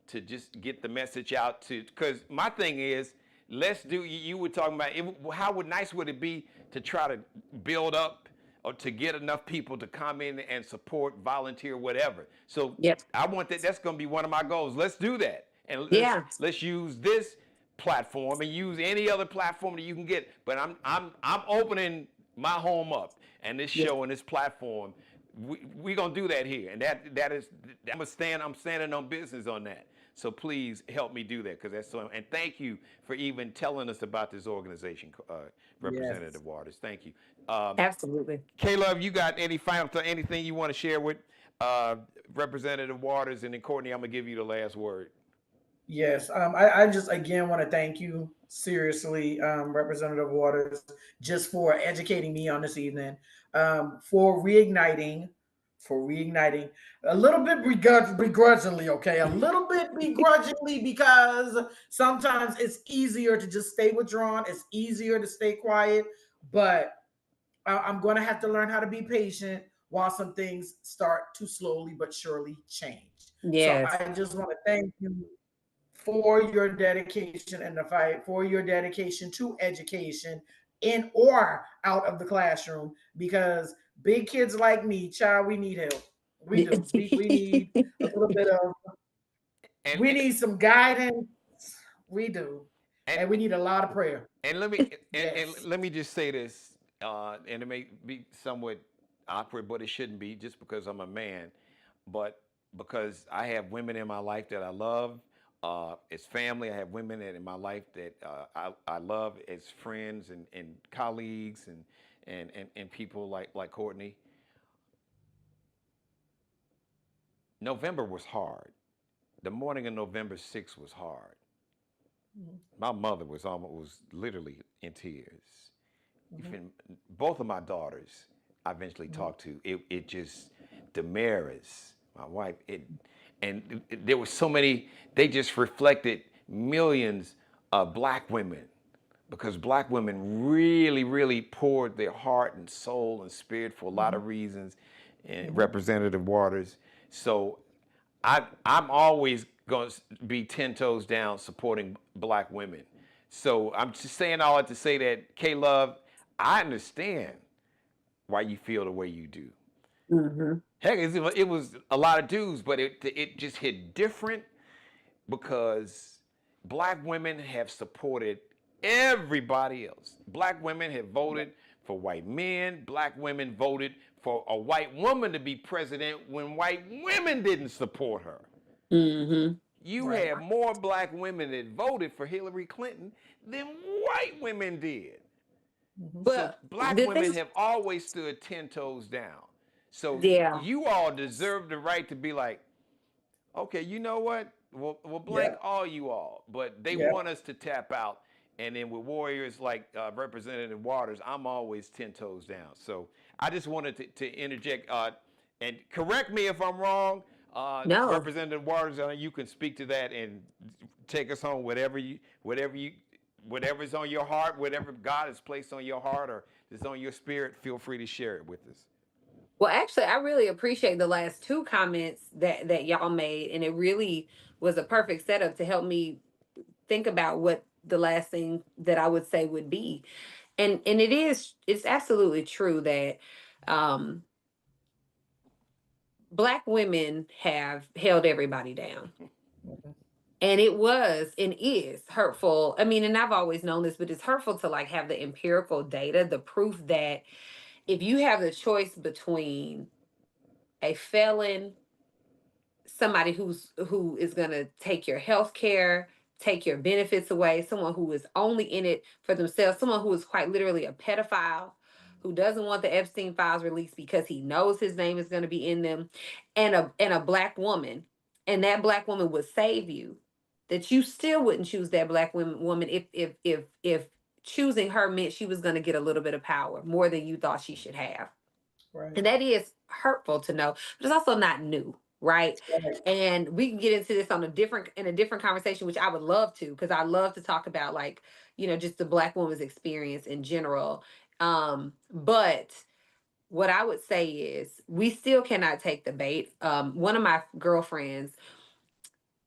[SPEAKER 2] to just get the message out to. Because my thing is, let's do. You were talking about how nice would it be to try to build up or to get enough people to come in and support, volunteer, whatever. So
[SPEAKER 4] Yep.
[SPEAKER 2] I want that. That's going to be one of my goals. Let's do that, and
[SPEAKER 4] Yeah.
[SPEAKER 2] let's use this platform and use any other platform that you can get. But I'm opening my home up and this
[SPEAKER 4] Yeah.
[SPEAKER 2] show and this platform. We gonna do that here, and that is I'm standing on business on that. So please help me do that, because that's so. And thank you for even telling us about this organization, Representative
[SPEAKER 3] Yes.
[SPEAKER 2] Waters. Thank you.
[SPEAKER 4] Absolutely.
[SPEAKER 2] Caleb, you got anything you want to share with Representative Waters, and then Courtney, I'm gonna give you the last word.
[SPEAKER 3] Yes. I just again want to thank you seriously, Representative Waters, just for educating me on this evening, for reigniting a little bit begrudgingly, okay, a little bit begrudgingly, because sometimes it's easier to just stay withdrawn. It's easier to stay quiet, but I'm going to have to learn how to be patient while some things start to slowly but surely change. So
[SPEAKER 4] Yes.
[SPEAKER 3] I just want to thank you for your dedication and the fight, for your dedication to education in or out of the classroom, because big kids like me, child, we need help. We do. We need a little bit of,
[SPEAKER 2] And
[SPEAKER 3] we need some guidance. We do.
[SPEAKER 2] and
[SPEAKER 3] And we need a lot of prayer.
[SPEAKER 2] and let me and
[SPEAKER 3] Yes.
[SPEAKER 2] let me just say this, and it may be somewhat awkward, but it shouldn't be just because I'm a man, but because I have women in my life that I love. As family, I have women in my life that I love as friends and colleagues and people like Courtney. November was hard. The morning of November 6th was hard. My mother was literally in tears.
[SPEAKER 3] Mm-hmm.
[SPEAKER 2] Even both of my daughters, I eventually
[SPEAKER 3] Mm-hmm.
[SPEAKER 2] talked to. It just Damaris, my wife. There were so many. They just reflected millions of black women, because black women really poured their heart and soul and spirit for a lot
[SPEAKER 3] Mm-hmm.
[SPEAKER 2] of reasons. And
[SPEAKER 3] Mm-hmm.
[SPEAKER 2] Representative Waters. So I'm always going to be 10 toes down supporting black women. So I'm just saying all that to say that, K Love, I understand why you feel the way you do.
[SPEAKER 4] Hmm.
[SPEAKER 2] Heck, it was a lot of dudes, but it just hit different because black women have supported everybody else. Black women have voted for white men. Black women voted for a white woman to be president when white women didn't support her.
[SPEAKER 4] Hmm.
[SPEAKER 2] You
[SPEAKER 3] Right.
[SPEAKER 2] have more black women that voted for Hillary Clinton than white women did.
[SPEAKER 3] Mm-hmm.
[SPEAKER 2] So
[SPEAKER 4] Well,
[SPEAKER 2] black
[SPEAKER 4] the
[SPEAKER 2] women
[SPEAKER 4] thing,
[SPEAKER 2] have always stood 10 toes down. So
[SPEAKER 4] yeah,
[SPEAKER 2] you all deserve the right to be like, okay, you know what? We'll blank
[SPEAKER 3] Yep.
[SPEAKER 2] all you all, but they
[SPEAKER 3] Yep.
[SPEAKER 2] want us to tap out. And then with warriors like Representative Waters, I'm always 10 toes down. So I just wanted to interject and correct me if I'm wrong.
[SPEAKER 4] no.
[SPEAKER 2] Representative Waters, you can speak to that and take us home, whatever's on your heart, whatever God has placed on your heart or is on your spirit, feel free to share it with us.
[SPEAKER 4] Well, actually, I really appreciate the last two comments that y'all made, and it really was a perfect setup to help me think about what the last thing that I would say would be. And it's absolutely true that um black women have held everybody down.
[SPEAKER 3] Mm-hmm.
[SPEAKER 4] And it was and is hurtful. I mean, and I've always known this, but it's hurtful to like have the empirical data, the proof that if you have the choice between a felon, somebody who is going to take your health care, take your benefits away, someone who is only in it for themselves, someone who is quite literally a pedophile, who doesn't want the Epstein files released because he knows his name is going to be in them, and a black woman, and that black woman would save you, that you still wouldn't choose that black woman if choosing her meant she was going to get a little bit of power more than you thought she should have.
[SPEAKER 3] Right.
[SPEAKER 4] And that is hurtful to know, but it's also not new, right?
[SPEAKER 3] Right.
[SPEAKER 4] And we can get into this on a different conversation, which I would love to, because I love to talk about like, just the black woman's experience in general. But what I would say is we still cannot take the bait. One of my girlfriends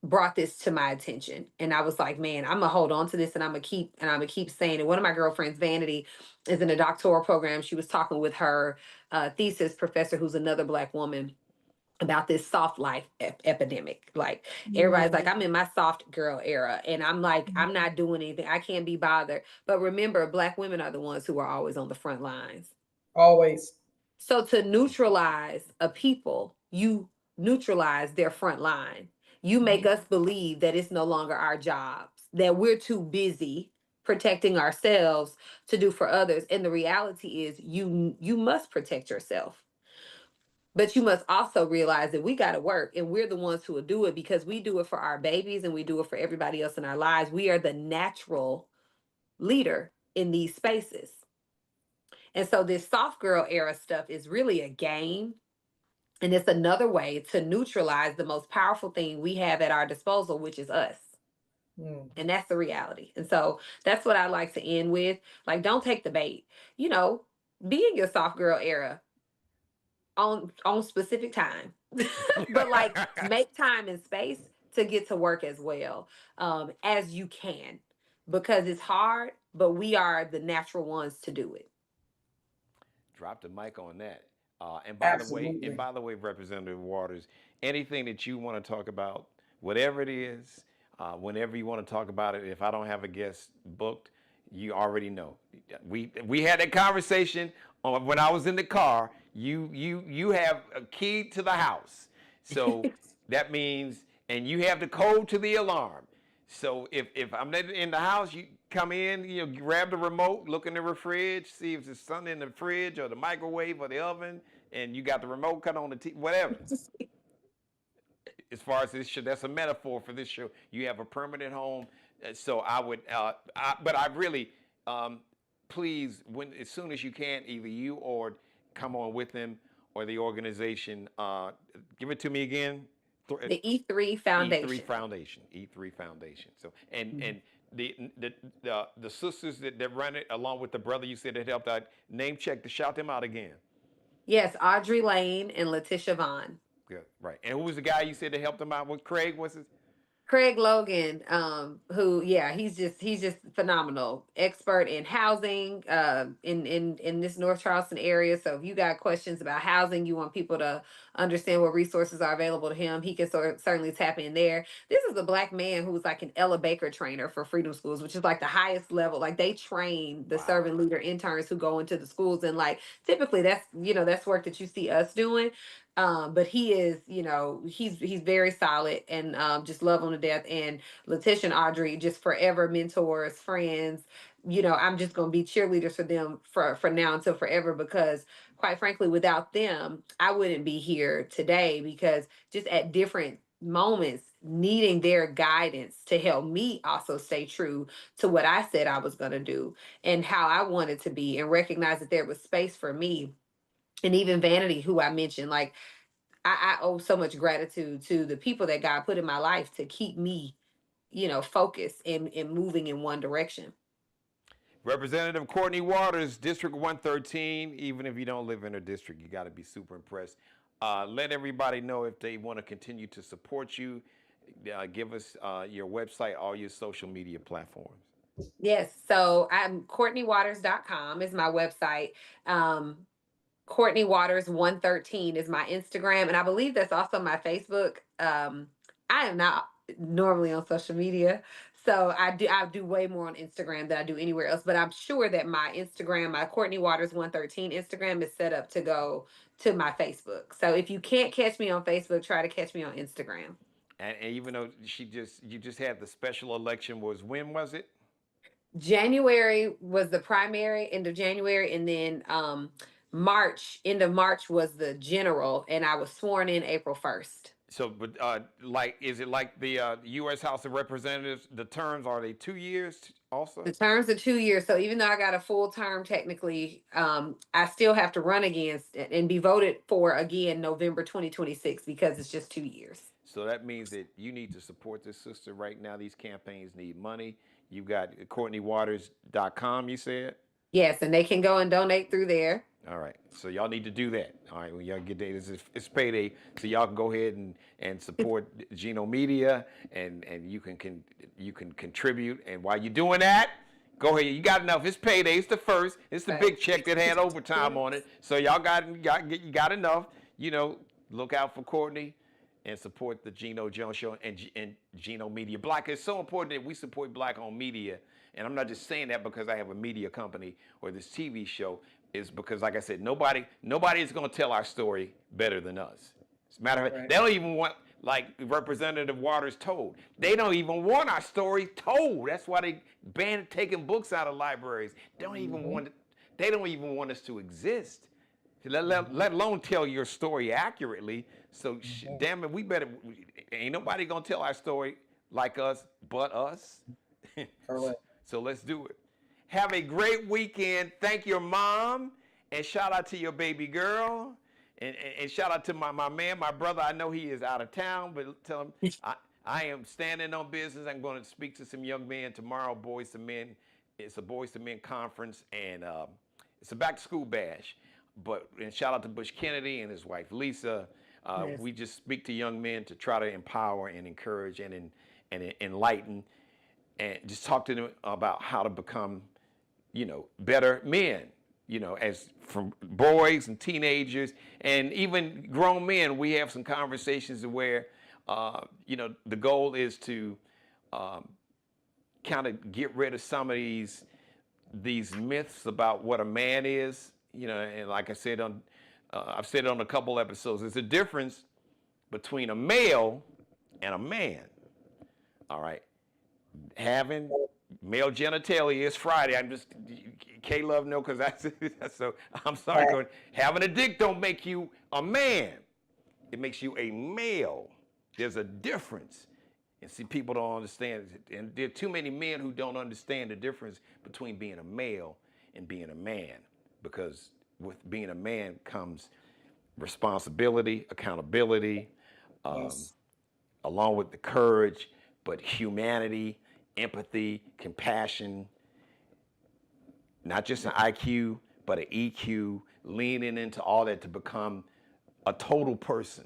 [SPEAKER 4] brought this to my attention, and I was like, man, I'm gonna hold on to this, and I'm gonna keep saying it. One of my girlfriends, Vanity, is in a doctoral program. She was talking with her thesis professor, who's another black woman, about this soft life epidemic. Like everybody's like,
[SPEAKER 3] Mm-hmm.
[SPEAKER 4] I'm in my soft girl era, and I'm like, I'm not doing anything, I can't be bothered. But remember, black women are the ones who are always on the front lines.
[SPEAKER 3] Always.
[SPEAKER 4] So to neutralize a people, you neutralize their front line. You make
[SPEAKER 3] Mm-hmm.
[SPEAKER 4] us believe that it's no longer our jobs, that we're too busy protecting ourselves to do for others. And the reality is you must protect yourself. But you must also realize that we got to work, and we're the ones who will do it because we do it for our babies and we do it for everybody else in our lives. We are the natural leader in these spaces. And so this soft girl era stuff is really a game. And it's another way to neutralize the most powerful thing we have at our disposal, which is us.
[SPEAKER 3] Mm.
[SPEAKER 4] And that's the reality. And so that's what I like to end with. Like, don't take the bait. You know, be in your soft girl era. on specific time, but like make time and space to get to work as well, as you can, because it's hard, but we are the natural ones to do it.
[SPEAKER 2] Drop the mic on that. And
[SPEAKER 3] Absolutely.
[SPEAKER 2] by the way, Representative Waters, anything that you want to talk about, whatever it is, whenever you want to talk about it, if I don't have a guest booked, you already know. We had that conversation when I was in the car. You have a key to the house, so that means, and you have the code to the alarm. So if I'm not in the house, you come in, grab the remote, look in the fridge, see if there's something in the fridge or the microwave or the oven, and you got the remote, cut on the TV, whatever. As far as this show, that's a metaphor for this show. You have a permanent home. So I would, but I really, please, as soon as you can, either you or come on with them or the organization. Give it to me again.
[SPEAKER 4] The E3 Foundation.
[SPEAKER 2] E3 Foundation. E3 Foundation. So and the sisters that run it, along with the brother you said that helped out, name check to shout them out again.
[SPEAKER 4] Yes, Audrey Lane and Letitia Vaughn.
[SPEAKER 2] Good, right. And who was the guy you said that helped them out with Craig? What's his?
[SPEAKER 4] Craig Logan, who, yeah, he's just phenomenal, expert in housing, in this North Charleston area. So if you got questions about housing, you want people to understand what resources are available to him, he can certainly tap in there. This is a Black man who's like an Ella Baker trainer for Freedom Schools, which is like the highest level. Like they train the servant leader interns who go into the schools, and like typically that's work that you see us doing. But he is, he's very solid, and just love him to death. And Letitia and Audrey, just forever mentors, friends. I'm just gonna be cheerleaders for them for now until forever, because quite frankly, without them, I wouldn't be here today, because just at different moments needing their guidance to help me also stay true to what I said I was going to do and how I wanted to be, and recognize that there was space for me. And even Vanity, who I mentioned, like I owe so much gratitude to the people that God put in my life to keep me, focused and moving in one direction.
[SPEAKER 2] Representative Courtney Waters, District 113. Even if you don't live in a district, you got to be super impressed. Let everybody know if they want to continue to support you. Give us your website, all your social media platforms.
[SPEAKER 4] Yes. So I'm CourtneyWaters.com is my website. Courtney Waters 113 is my Instagram, and I believe that's also my Facebook. I am not normally on social media, so I do way more on Instagram than I do anywhere else. But I'm sure that my Instagram, my Courtney Waters 113 Instagram, is set up to go to my Facebook. So if you can't catch me on Facebook, try to catch me on Instagram.
[SPEAKER 2] And even though you just had the special election, when was it?
[SPEAKER 4] January was the primary, end of January, and then end of March was the general, and I was sworn in April 1st.
[SPEAKER 2] So, but is it like the U.S. House of Representatives? The terms, are they 2 years also?
[SPEAKER 4] The terms are 2 years. So even though I got a full term, technically, I still have to run against and be voted for again November 2026, because it's just 2 years.
[SPEAKER 2] So that means that you need to support this sister right now. These campaigns need money. You've got CourtneyWaters.com, you said?
[SPEAKER 4] Yes, and they can go and donate through there.
[SPEAKER 2] All right. So y'all need to do that. All right. When y'all get there, it's payday. So y'all can go ahead and support Geno Media, and you can contribute. And while you're doing that, go ahead. You got enough. It's payday. It's the first. It's the big check that had overtime on it. So y'all got enough. Look out for Courtney and support the Geno Jones Show and Geno Media. Black, it's so important that we support Black-owned media. And I'm not just saying that because I have a media company or this TV show. Is because, like I said, nobody is going to tell our story better than us. As a matter of fact, They don't even want, like Representative Waters told, they don't even want our story told. That's why they banned taking books out of libraries. They don't even want us to exist. Let alone tell your story accurately. So damn it, ain't nobody gonna tell our story like us but us. So let's do it. Have a great weekend. Thank your mom, and shout out to your baby girl, and shout out to my man, my brother. I know he is out of town, but tell him I am standing on business. I'm going to speak to some young men tomorrow, Boys to Men. It's a Boys to Men conference, and it's a back to school bash. and shout out to Bush Kennedy and his wife Lisa.
[SPEAKER 4] Yes.
[SPEAKER 2] We just speak to young men to try to empower and encourage and enlighten, and just talk to them about how to become, better men. As from boys and teenagers and even grown men, we have some conversations where, the goal is to kind of get rid of some of these myths about what a man is. And like I said I've said it on a couple episodes. There's a difference between a male and a man. All right, having male genitalia is Friday. I'm just K-Love no, because so I'm sorry. Going, having a dick don't make you a man. It makes you a male. There's a difference. And see, people don't understand, and there are too many men who don't understand the difference between being a male and being a man, because with being a man comes responsibility, accountability, along with the courage, but humanity, empathy, compassion, not just an IQ, but an EQ, leaning into all that to become a total person.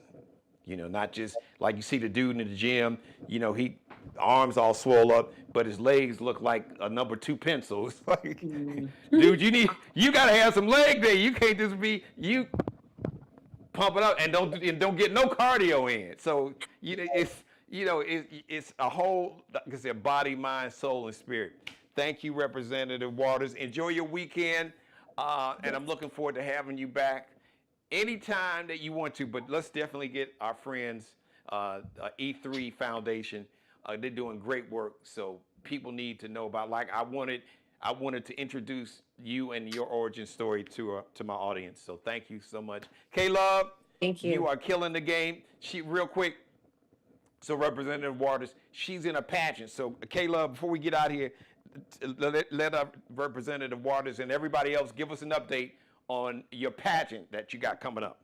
[SPEAKER 2] Not just like you see the dude in the gym, he arms all swole up, but his legs look like a number 2 pencil. It's like, dude, you gotta have some leg day. You can't just be pump it up and don't get no cardio in. So it's a whole, like I said, body, mind, soul, and spirit. Thank you, Representative Waters. Enjoy your weekend, and I'm looking forward to having you back anytime that you want to. But let's definitely get our friends, E3 Foundation. They're doing great work, so people need to know about. Like I wanted to introduce you and your origin story to my audience. So thank you so much, K-Love.
[SPEAKER 4] Thank you.
[SPEAKER 2] You are killing the game. Real quick. So Representative Waters, she's in a pageant. So K-Love, before we get out here, let our Representative Waters and everybody else give us an update on your pageant that you got coming up.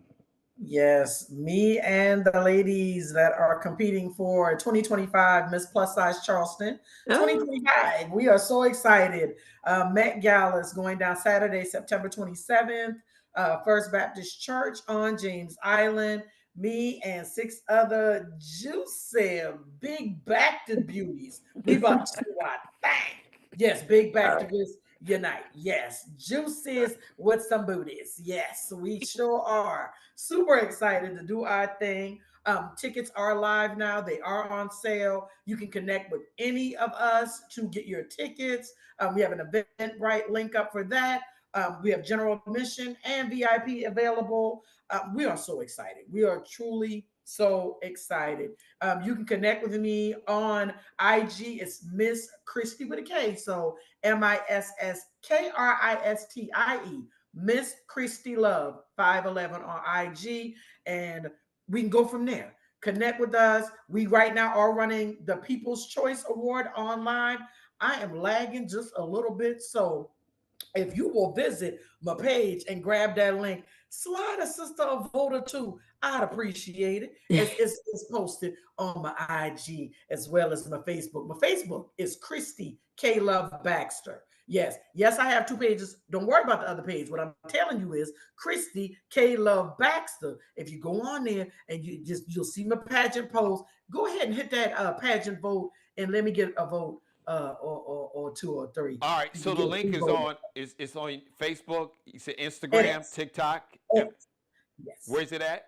[SPEAKER 3] Yes, me and the ladies that are competing for 2025 Miss Plus Size Charleston 2025. We are so excited. Met Gala is going down Saturday, September 27th. First Baptist Church on James Island. Me and 6 other juicy, big backed beauties. We about to do our thing. Yes, big backed unite. Yes, juices with some booties. Yes, we sure are. Super excited to do our thing. Tickets are live now. They are on sale. You can connect with any of us to get your tickets. We have an Eventbrite link up for that. We have general admission and VIP available. We are so excited. We are truly so excited. You can connect with me on IG. It's Miss Christie with a K. So MISSKRISTIE. Miss Christie Love 511 on IG. And we can go from there. Connect with us. We right now are running the People's Choice Award online. I am lagging just a little bit. So if you will visit my page and grab that link, slide a sister a vote or two, I'd appreciate it. It's posted on my IG as well as my Facebook. My Facebook is Christy K. Love Baxter. Yes, I have 2 pages. Don't worry about the other page. What I'm telling you is Christy K. Love Baxter. If you go on there and you'll see my pageant post, go ahead and hit that pageant vote and let me get a vote. Or 2 or 3.
[SPEAKER 2] All right, so the link is on it's on Facebook, you said Instagram, TikTok.
[SPEAKER 3] Yes.
[SPEAKER 2] Where's it at?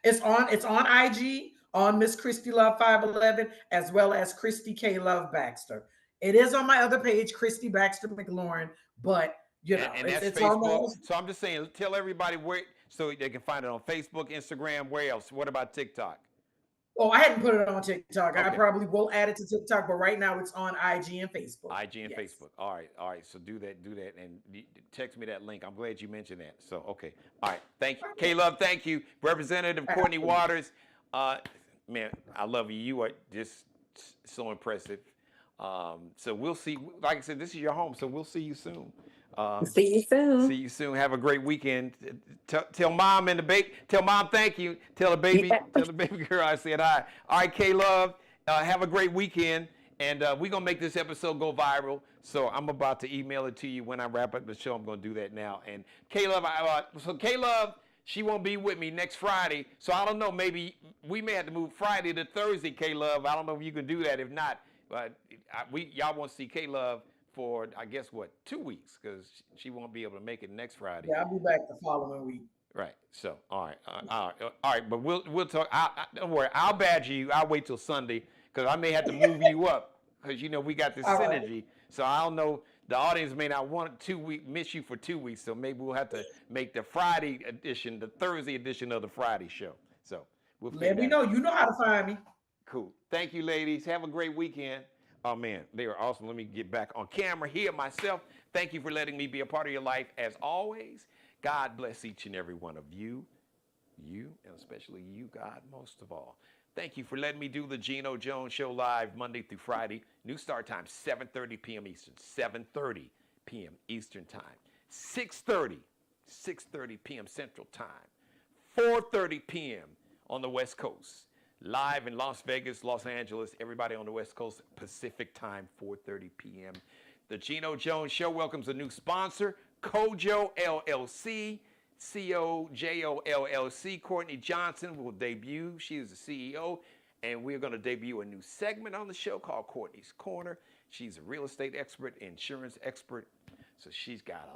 [SPEAKER 3] It's on IG on Miss Christie Love 511 as well as Christy K. Love Baxter. It is on my other page, Christy Baxter McLaurin, but
[SPEAKER 2] and that's
[SPEAKER 3] it's
[SPEAKER 2] Facebook. So I'm just saying, tell everybody where so they can find it on Facebook, Instagram, where else? What about TikTok?
[SPEAKER 3] Oh, I hadn't put it on TikTok.
[SPEAKER 2] Okay.
[SPEAKER 3] I probably will add it to TikTok, but right now it's on IG and Facebook.
[SPEAKER 2] IG and Facebook. All right. So do that, and text me that link. I'm glad you mentioned that. So okay. All right. Thank you, K-Love. Thank you, Representative Courtney Waters. Man, I love you. You are just so impressive. So we'll see. Like I said, this is your home, so we'll see you soon.
[SPEAKER 4] See you soon.
[SPEAKER 2] See you soon. Have a great weekend. Tell mom and the baby. Tell mom thank you. Tell the baby. Tell the baby girl I said hi. All right, K-Love. Have a great weekend, And we're going to make this episode go viral. So I'm about to email it to you when I wrap up the show. I'm going to do that now. And K-Love, K-Love, she won't be with me next Friday. So I don't know. Maybe we may have to move Friday to Thursday, K-Love. I don't know if you can do that. If not, but y'all won't see K-Love for, I guess, 2 weeks, because she won't be able to make it next Friday.
[SPEAKER 3] Yeah, I'll be back the following week.
[SPEAKER 2] Right. So, all right. But we'll talk. Don't worry. I'll badger you. I'll wait till Sunday, because I may have to move you up, because we got this synergy. Right. So I don't know. The audience may not want miss you for 2 weeks. So maybe we'll have to make the Friday edition, the Thursday edition of the Friday show. So we'll
[SPEAKER 3] let me know. You know how to find me.
[SPEAKER 2] Cool. Thank you, ladies. Have a great weekend. Oh, man, they are awesome. Let me get back on camera here myself. Thank you for letting me be a part of your life. As always, God bless each and every one of you, and especially you, God, most of all. Thank you for letting me do the Geno Jones Show live Monday through Friday. New start time, 7:30 p.m. Eastern, 7:30 p.m. Eastern time, 6:30 p.m. Central time, 4:30 p.m. on the West Coast. Live in Las Vegas, Los Angeles, everybody on the West Coast, Pacific time, 4:30 p.m. The Geno Jones Show welcomes a new sponsor, Kojo LLC, Kojo LLC. Courtney Johnson will debut. She is the CEO, and we're going to debut a new segment on the show called Courtney's Corner. She's a real estate expert, insurance expert, so she's got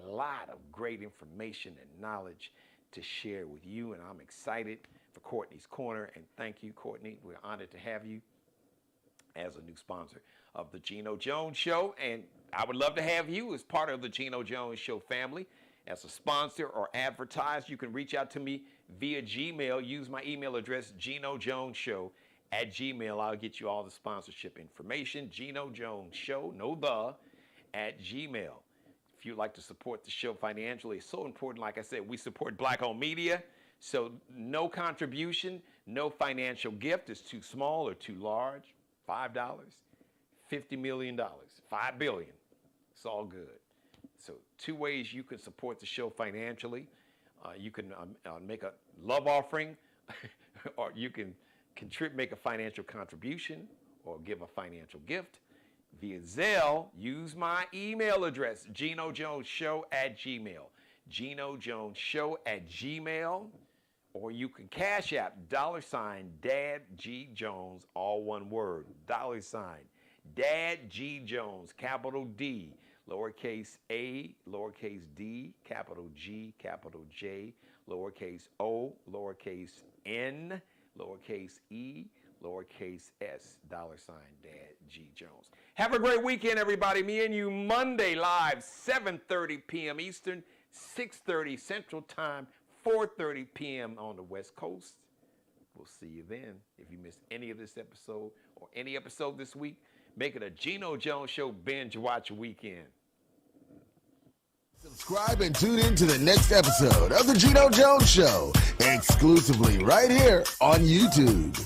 [SPEAKER 2] a lot of great information and knowledge to share with you, and I'm excited for Courtney's Corner. And thank you, Courtney. We're honored to have you as a new sponsor of the Geno Jones Show. And I would love to have you as part of the Geno Jones Show family as a sponsor or advertise. You can reach out to me via Gmail. Use my email address, GenoJonesShow@gmail. I'll get you all the sponsorship information. Geno Jones Show, @gmail. If you'd like to support the show financially, it's so important. Like I said, we support Black-owned media. So no contribution, no financial gift is too small or too large. $5, $50 million, $5 billion. It's all good. So 2 ways you can support the show financially. You can make a love offering, or you can make a financial contribution, or give a financial gift. Via Zelle, use my email address, GenoJonesShow@gmail. GenoJonesShow@gmail. Or you can cash app $Dad G Jones, all one word, $Dad G Jones, capital D, lowercase a, lowercase d, capital G, capital J, lowercase o, lowercase n, lowercase e, lowercase s, $Dad G Jones. Have a great weekend, everybody. Me and you Monday live, 7:30 p.m. Eastern, 6:30 Central Time, 4:30 p.m. on the West Coast. We'll see you then. If you missed any of this episode or any episode this week, make it a Geno Jones Show binge watch weekend.
[SPEAKER 1] Subscribe and tune in to the next episode of the Geno Jones Show, exclusively right here on YouTube.